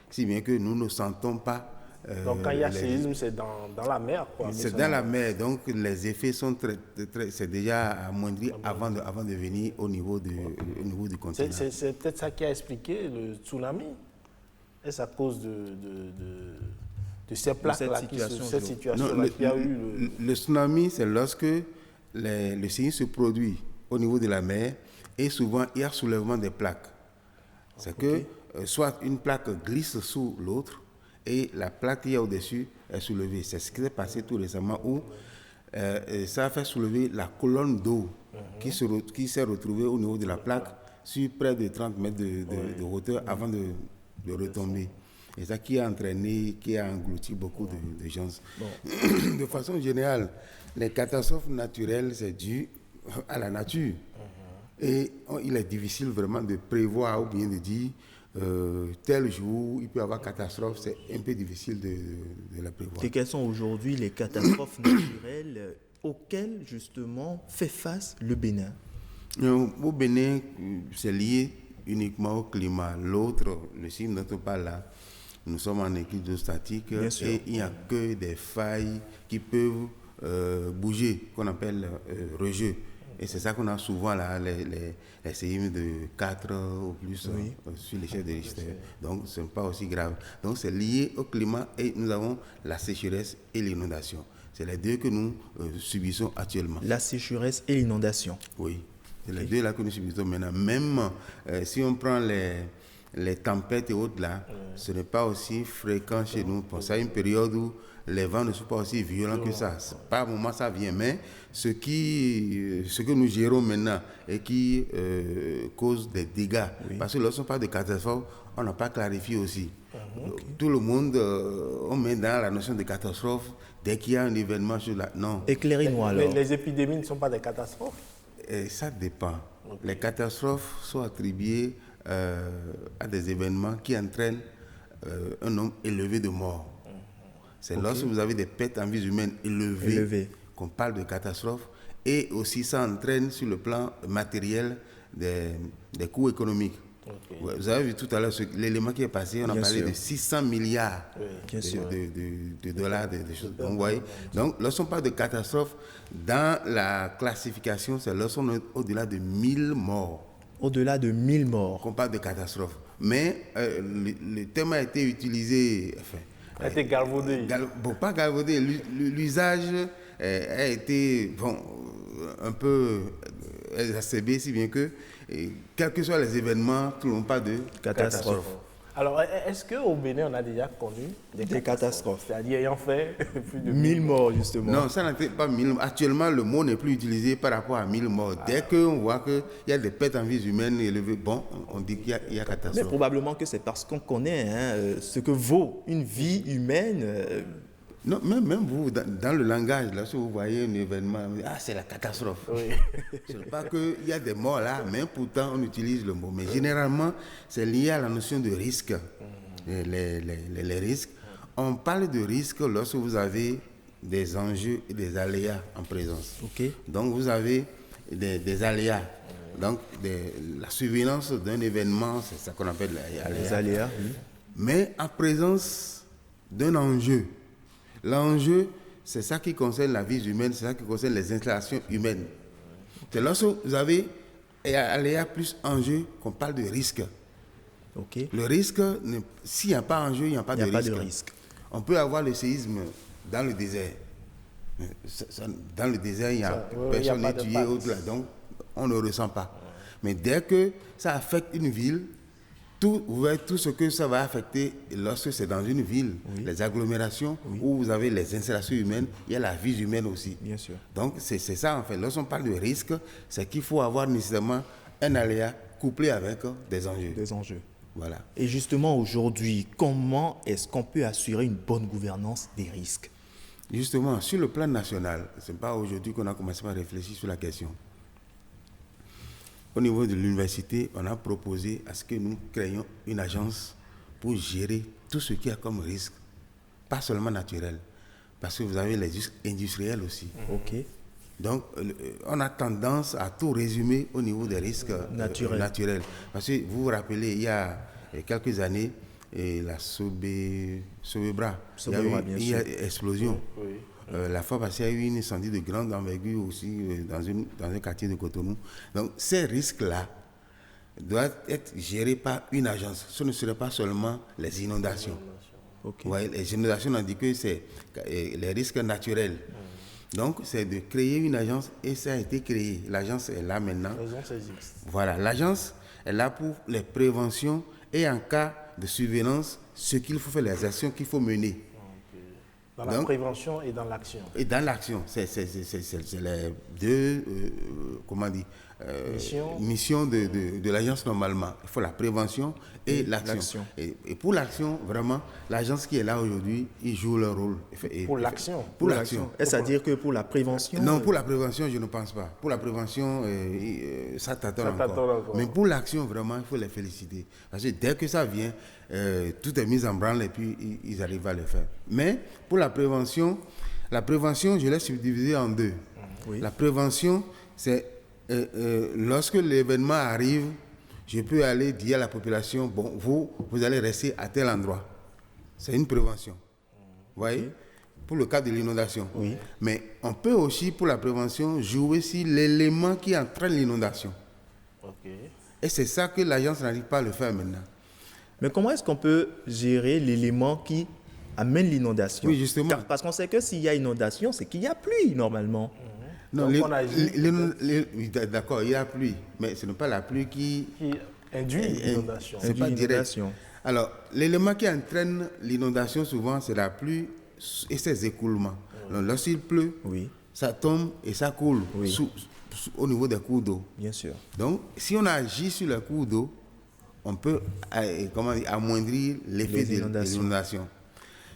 Si bien que nous ne sentons pas... donc quand il y a séisme, c'est dans la mer, quoi. C'est dans la mer, donc les effets sont c'est déjà amoindri avant de venir au niveau du continent. C'est peut-être ça qui a expliqué le tsunami. Est-ce à cause de ces plaques-là, cette situation-là qu'il y a eu le tsunami, c'est lorsque le séisme se produit au niveau de la mer et souvent il y a soulèvement des plaques. C'est que soit une plaque glisse sous l'autre et la plaque qui est au-dessus est soulevée. C'est ce qui s'est passé tout récemment où ça a fait soulever la colonne d'eau qui s'est retrouvée au niveau de la plaque sur près de 30 mètres de hauteur avant de retomber. Et ça qui a entraîné, qui a englouti beaucoup de gens. Bon. De façon générale, les catastrophes naturelles, c'est dû à la nature. Et il est difficile vraiment de prévoir ou bien de dire tel jour il peut y avoir catastrophe, c'est un peu difficile de la prévoir. Et quelles sont aujourd'hui les catastrophes naturelles auxquelles justement fait face le Bénin? Au Bénin, c'est lié uniquement au climat. L'autre, le signe dont on parle là, nous sommes en équilibre statique et il n'y a que des failles qui peuvent bouger, qu'on appelle rejets. Et c'est ça qu'on a souvent là, les séismes de 4 ou plus sur l'échelle de Richter. Donc ce n'est pas aussi grave. Donc c'est lié au climat et nous avons la sécheresse et l'inondation. C'est les deux que nous subissons actuellement. La sécheresse et l'inondation. Oui, c'est les deux là que nous subissons maintenant. Même si on prend les tempêtes et autres là, ce n'est pas aussi fréquent chez nous. Pour ça, une période où les vents ne sont pas aussi violents que ça. Par moment, ça vient. Mais ce que nous gérons maintenant et qui cause des dégâts, parce que lorsqu'on parle de catastrophe, on n'a pas clarifié aussi. Tout le monde, on met dans la notion de catastrophe dès qu'il y a un événement sur la... Non. Éclairez-nous alors. Les épidémies ne sont pas des catastrophes? Et ça dépend. Les catastrophes sont attribuées à des événements qui entraînent un nombre élevé de morts. C'est lorsque vous avez des pertes en vie humaine élevées qu'on parle de catastrophe, et aussi ça entraîne sur le plan matériel des coûts économiques. Vous avez vu tout à l'heure l'élément qui est passé, on a parlé de 600 milliards de dollars, de choses. Donc, vous voyez, donc lorsqu'on parle de catastrophe, dans la classification, c'est lorsqu'on est au-delà de 1000 morts. Au-delà de 1000 morts. Qu'on parle de catastrophe. Mais le terme a été utilisé... a été galvaudé. Bon, pas galvaudé. L'usage a été un peu exacerbé, si bien que, quels que soient les événements, tout le monde parle de catastrophe. Alors, est-ce qu'au Bénin, on a déjà connu des catastrophes? C'est-à-dire ayant fait plus de 1000 morts, justement. Non, ça n'était pas 1000. Actuellement, le mot n'est plus utilisé par rapport à 1000 morts. Dès qu'on voit qu'il y a des pertes en vie humaine élevées, bon, on dit qu'il y a catastrophe. Mais probablement que c'est parce qu'on connaît ce que vaut une vie humaine. Non, même vous, dans le langage, là, si vous voyez un événement, c'est la catastrophe. Oui. Ce n'est pas qu'il y a des morts là, mais pourtant on utilise le mot. Mais généralement, c'est lié à la notion de risque. Les risques. On parle de risque lorsque vous avez des enjeux et des aléas en présence. Donc vous avez des aléas. Donc la survenance d'un événement, c'est ça qu'on appelle les aléas. Mais en présence d'un enjeu. L'enjeu, c'est ça qui concerne la vie humaine, c'est ça qui concerne les installations humaines. C'est lorsque vous avez aléa plus enjeu qu'on parle de risque. Le risque, s'il n'y a pas enjeu, il n'y a pas de risque. On peut avoir le séisme dans le désert. Dans le désert, il n'y a personne n'est tué, donc on ne ressent pas. Mais dès que ça affecte une ville, Tout ce que ça va affecter lorsque c'est dans une ville, les agglomérations, où vous avez les installations humaines, il y a la vie humaine aussi. Bien sûr. Donc c'est ça en fait. Lorsqu'on parle de risque, c'est qu'il faut avoir nécessairement un aléa couplé avec des enjeux. Des enjeux. Voilà. Et justement aujourd'hui, comment est-ce qu'on peut assurer une bonne gouvernance des risques? Justement, sur le plan national, ce n'est pas aujourd'hui qu'on a commencé à réfléchir sur la question. Au niveau de l'université, on a proposé à ce que nous créions une agence pour gérer tout ce qu'il y a comme risque, pas seulement naturel, parce que vous avez les risques industriels aussi. Ok. Donc, on a tendance à tout résumer au niveau des risques naturels. Parce que vous vous rappelez, il y a quelques années, la Sobebra, il y a eu explosion. Oui. La fois passée, il y a eu un incendie de grande envergure aussi dans un quartier de Cotonou. Donc, ces risques-là doivent être gérés par une agence. Ce ne serait pas seulement les inondations. Okay. Ouais, les inondations, on dit que c'est les risques naturels. Donc, c'est de créer une agence et ça a été créé. L'agence est là maintenant. L'agence existe. Voilà, l'agence est là pour les préventions et en cas de surveillance, ce qu'il faut faire, les actions qu'il faut mener. Dans la prévention et dans l'action. Et dans l'action, c'est les deux, missions de l'agence normalement. Il faut la prévention et l'action. Et pour l'action, vraiment, l'agence qui est là aujourd'hui, il joue leur rôle. Pour l'action. Pour l'action. Est-ce à dire que pour la prévention? Non, pour la prévention, je ne pense pas. Pour la prévention, ça t'attend encore. Mais pour l'action, vraiment, il faut les féliciter. Parce que dès que ça vient, tout est mis en branle et puis ils arrivent à le faire. Mais pour la prévention, je l'ai subdivisée en deux. Oui. La prévention, c'est lorsque l'événement arrive, je peux aller dire à la population, bon, vous allez rester à tel endroit. C'est une prévention. Vous voyez? Pour le cas de l'inondation. Oui. Mais on peut aussi, pour la prévention, jouer sur l'élément qui entraîne l'inondation. Okay. Et c'est ça que l'agence n'arrive pas à le faire maintenant. Mais comment est-ce qu'on peut gérer l'élément qui amène l'inondation? Oui, justement. Parce qu'on sait que s'il y a inondation, c'est qu'il y a pluie, normalement. Non, d'accord, il y a pluie, mais ce n'est pas la pluie qui induit l'inondation. C'est pas direct. Alors, l'élément qui entraîne l'inondation, souvent, c'est la pluie et ses écoulements. Donc, lorsqu'il pleut, ça tombe et ça coule au niveau des cours d'eau. Bien sûr. Donc, si on agit sur les cours d'eau, on peut amoindrir l'effet de l'inondation.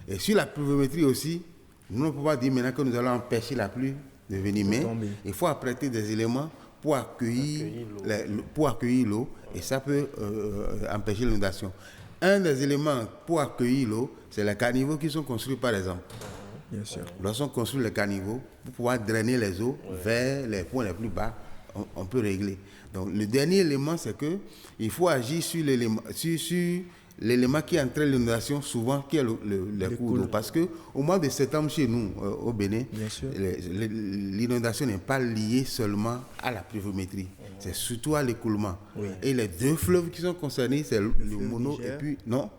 Et sur la pluviométrie aussi, nous ne pouvons pas dire maintenant que nous allons empêcher la pluie de venir, mais il faut apprêter des éléments pour accueillir l'eau et ça peut empêcher l'inondation. Un des éléments pour accueillir l'eau, c'est les caniveaux qui sont construits par exemple. Bien sûr. Lorsqu'on construit les caniveaux, pour pouvoir drainer les eaux vers les points les plus bas, on peut régler. Donc le dernier élément, c'est qu'il faut agir sur l'élément qui entraîne l'inondation, souvent qui est le cours d'eau. Parce qu'au mois de septembre, chez nous, au Bénin, l'inondation n'est pas liée seulement à la pluviométrie. C'est surtout à l'écoulement. Oui. Et les deux fleuves qui sont concernés, c'est le Mono Niger. Et puis... Non,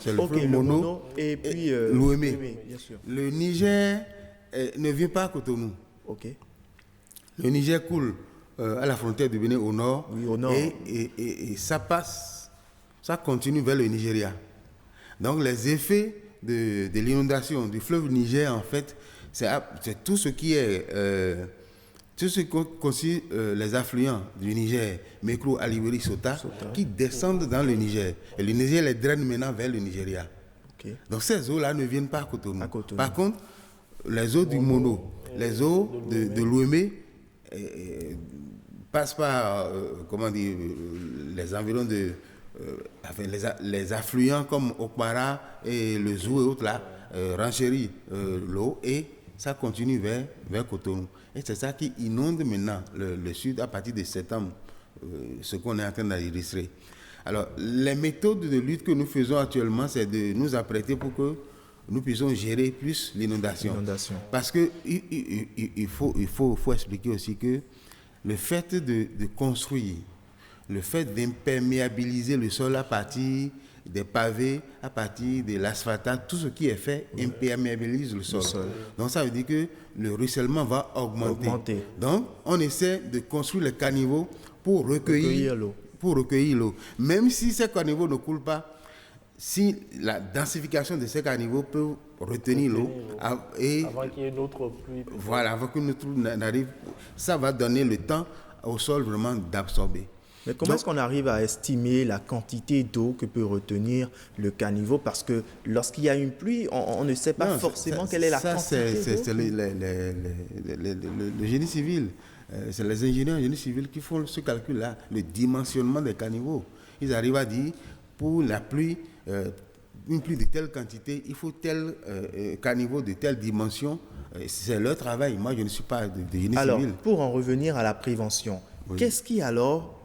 c'est le fleuve Mono et puis l'Ouémé. Le Niger ne vient pas à Cotonou. Okay. Le Niger coule à la frontière du Bénin au nord. Oui, au nord. Et ça passe, ça continue vers le Nigeria. Donc les effets de l'inondation du fleuve Niger, en fait, c'est tout ce qui est... tout ce qui constitue les affluents du Niger, Mekro, Alibiri, Sota, qui descendent dans le Niger. Et le Niger les draine maintenant vers le Nigeria. Okay. Donc ces eaux-là ne viennent pas à Cotonou. Par contre, les eaux du Mono, les eaux de l'Ouémé passent par les environs de... les affluents comme Okpara et le Zou et autres là, renchérit l'eau et ça continue vers Cotonou. Et c'est ça qui inonde maintenant le sud à partir de septembre, ce qu'on est en train d'illustrer. Alors, les méthodes de lutte que nous faisons actuellement, c'est de nous apprêter pour que nous puissions gérer plus l'inondation. Parce qu'il faut expliquer aussi que le fait de construire, le fait d'imperméabiliser le sol à partir des pavés, à partir de l'asphaltage, tout ce qui est fait imperméabilise le sol. Donc ça veut dire que le ruissellement va augmenter. Donc on essaie de construire les caniveaux pour recueillir pour recueillir l'eau. Même si ces caniveaux ne coulent pas, si la densification de ces caniveaux peut retenir l'eau avant qu'il y ait une autre pluie. Voilà, avant qu'une autre pluie n'arrive, ça va donner le temps au sol vraiment d'absorber. Mais comment est-ce qu'on arrive à estimer la quantité d'eau que peut retenir le caniveau? Parce que lorsqu'il y a une pluie, on ne sait pas forcément quelle est la quantité d'eau. Ça, c'est le génie civil. C'est les ingénieurs génie civil qui font ce calcul-là, le dimensionnement des caniveaux. Ils arrivent à dire, pour la pluie, une pluie de telle quantité, il faut tel caniveau de telle dimension. C'est leur travail. Moi, je ne suis pas de génie civil. Alors, pour en revenir à la prévention, qu'est-ce qui alors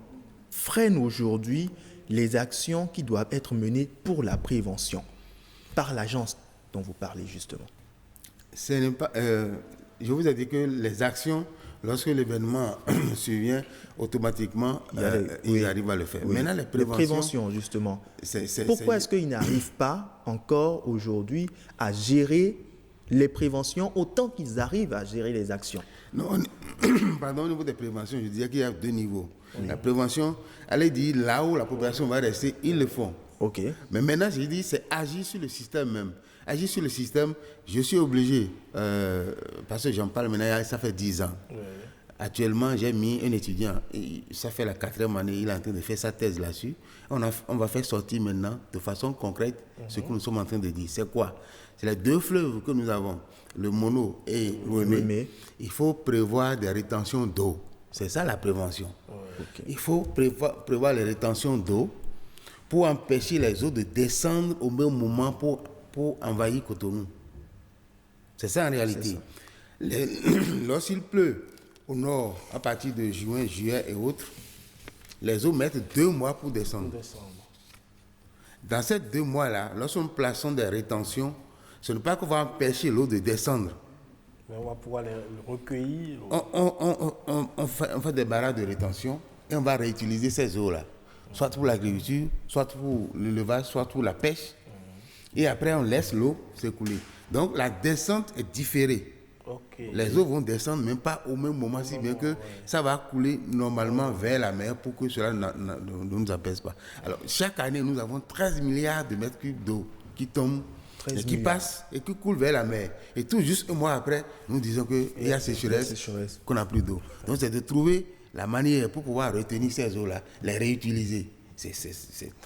freine aujourd'hui les actions qui doivent être menées pour la prévention par l'agence dont vous parlez justement? Je vous ai dit que les actions, lorsque l'événement survient, automatiquement, ils arrivent à le faire. Oui. Maintenant, les préventions, justement. Pourquoi est-ce qu'ils n'arrivent pas encore aujourd'hui à gérer les préventions autant qu'ils arrivent à gérer les actions? Non, pardon, au niveau des préventions, je dirais qu'il y a 2 niveaux. Oui. La prévention, elle dit là où la population va rester, ils le font. Ok. Mais maintenant, je dis, c'est agir sur le système même. Agir sur le système, je suis obligé, parce que j'en parle maintenant, ça fait 10 ans. Oui. Actuellement, j'ai mis un étudiant, ça fait la 4e année, il est en train de faire sa thèse là-dessus. On va faire sortir maintenant, de façon concrète, ce que nous sommes en train de dire. C'est quoi? C'est les 2 fleuves que nous avons, le Mono et l'Ouémé. Il faut prévoir des rétentions d'eau. C'est ça la prévention. Okay. Il faut prévoir les rétentions d'eau pour empêcher les eaux de descendre au même moment pour envahir Cotonou. C'est ça en réalité. Lorsqu'il pleut au nord, à partir de juin, juillet et autres, les eaux mettent 2 mois pour descendre. Dans ces 2 mois-là, lorsqu'on place des rétentions, ce n'est pas qu'on va empêcher l'eau de descendre. Mais on va pouvoir les recueillir. On fait des barrages de rétention et on va réutiliser ces eaux-là, soit pour l'agriculture, soit pour l'élevage, soit pour la pêche. Et après, on laisse l'eau s'écouler. Donc, la descente est différée. Okay. Les eaux vont descendre, même pas au même moment, si bien que ça va couler normalement vers la mer pour que cela ne nous apaise pas. Alors, chaque année, nous avons 13 milliards de mètres cubes d'eau qui tombent, qui passent et qui coulent vers la mer. Et tout juste un mois après, nous disons qu'il y a sécheresse, qu'on n'a plus d'eau. Donc, c'est de trouver la manière pour pouvoir retenir ces eaux-là, les réutiliser.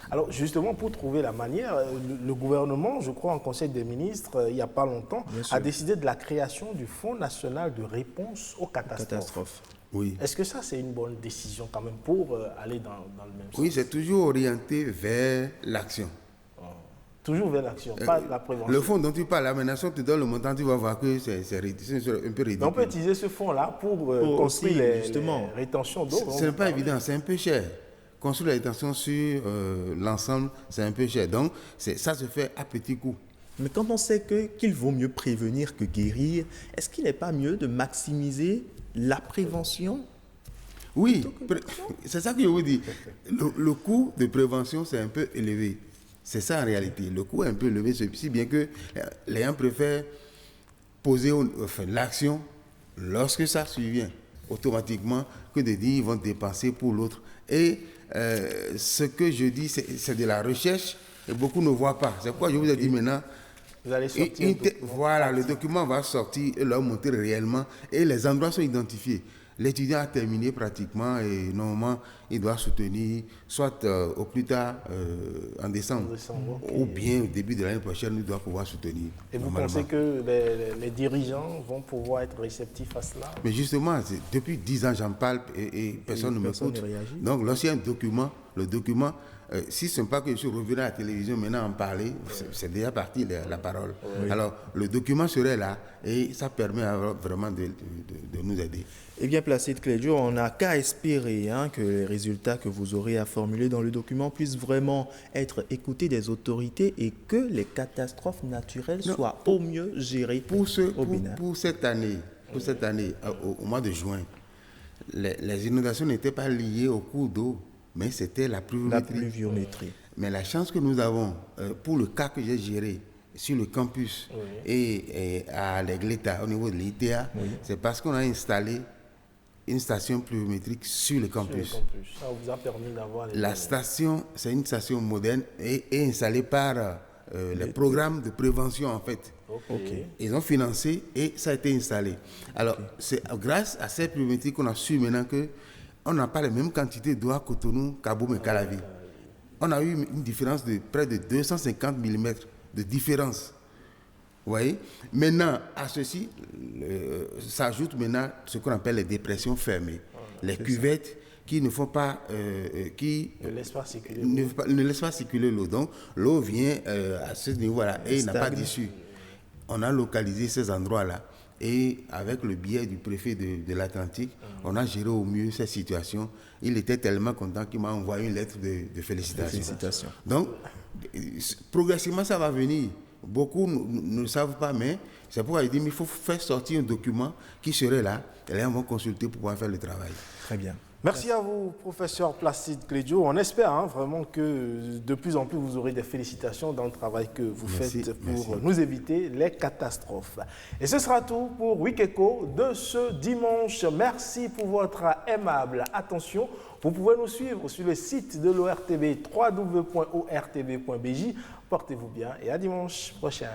Alors justement, pour trouver la manière, le gouvernement, je crois en Conseil des ministres, il n'y a pas longtemps, a décidé de la création du Fonds national de réponse aux catastrophes. Oui. Est-ce que ça, c'est une bonne décision quand même pour aller dans le même sens? Oui, c'est toujours orienté vers l'action. Toujours vers l'action, pas la prévention. Le fonds dont tu parles, la menace, tu donnes le montant, tu vas voir que c'est un peu ridicule. On peut utiliser ce fonds-là pour construire les rétentions d'eau. Ce n'est pas évident, c'est un peu cher. Construire la rétention sur l'ensemble, c'est un peu cher. Donc, ça se fait à petits coups. Mais quand on sait qu'il vaut mieux prévenir que guérir, est-ce qu'il n'est pas mieux de maximiser la prévention? Oui, c'est ça que je vous dis. Le coût de prévention, c'est un peu élevé. C'est ça en réalité. Le coût est un peu élevé, si bien que les gens préfèrent poser l'action lorsque ça survient automatiquement que de dire qu'ils vont dépenser pour l'autre. Et ce que je dis, c'est de la recherche et beaucoup ne voient pas. C'est pourquoi je vous ai dit maintenant, vous allez sortir voilà, le document va sortir et leur montrer réellement et les endroits sont identifiés. L'étudiant a terminé pratiquement et normalement, il doit soutenir soit au plus tard en décembre okay. Ou bien au début de l'année prochaine, il doit pouvoir soutenir. Et vous pensez que les dirigeants vont pouvoir être réceptifs à cela? Mais justement, depuis 10 ans, j'en parle et personne ne m'écoute. Donc, lorsqu'il y a un document, le document, si ce n'est pas que je suis revenu à la télévision maintenant en parler, c'est déjà parti la parole. Oui. Alors, le document serait là et ça permet vraiment de nous aider. Eh bien, Placide Clédio, on n'a qu'à espérer que les résultats que vous aurez à formuler dans le document puissent vraiment être écoutés des autorités et que les catastrophes naturelles soient au mieux gérées pour cette année, au mois de juin, les inondations n'étaient pas liées au cours d'eau, mais c'était la pluviométrie. Mais la chance que nous avons, pour le cas que j'ai géré sur le campus et à l'Églita, au niveau de l'ITA, c'est parce qu'on a installé une station pluviométrique sur le campus. Ça vous a permis d'avoir les La données. station, c'est une station moderne et installée par les programmes de prévention en fait. Ils ont financé et ça a été installé. Alors, c'est grâce à cette pluviométrie qu'on a su maintenant qu'on n'a pas les mêmes quantités d'eau à Cotonou qu'à Boum et Calavi. On a eu une différence de près de 250 mm de différence. Vous voyez? Maintenant, à ceci, s'ajoute maintenant ce qu'on appelle les dépressions fermées. Les cuvettes qui ne font pas, ne laissent pas circuler l'eau. Donc, l'eau vient à ce niveau-là et il n'a pas d'issue. On a localisé ces endroits-là et avec le biais du préfet de l'Atlantique, on a géré au mieux cette situation. Il était tellement content qu'il m'a envoyé une lettre de félicitations. Donc, progressivement, ça va venir. Beaucoup ne le savent pas, mais c'est pourquoi il dit qu'il faut faire sortir un document qui serait là et là, on va consulter pour pouvoir faire le travail. Très bien. Merci à vous, professeur Placide Clédio. On espère vraiment que de plus en plus vous aurez des félicitations dans le travail que vous faites pour nous éviter les catastrophes. Et ce sera tout pour Week Echo de ce dimanche. Merci pour votre aimable attention. Vous pouvez nous suivre sur le site de l'ORTB, www.ortb.bj. Portez-vous bien et à dimanche prochain.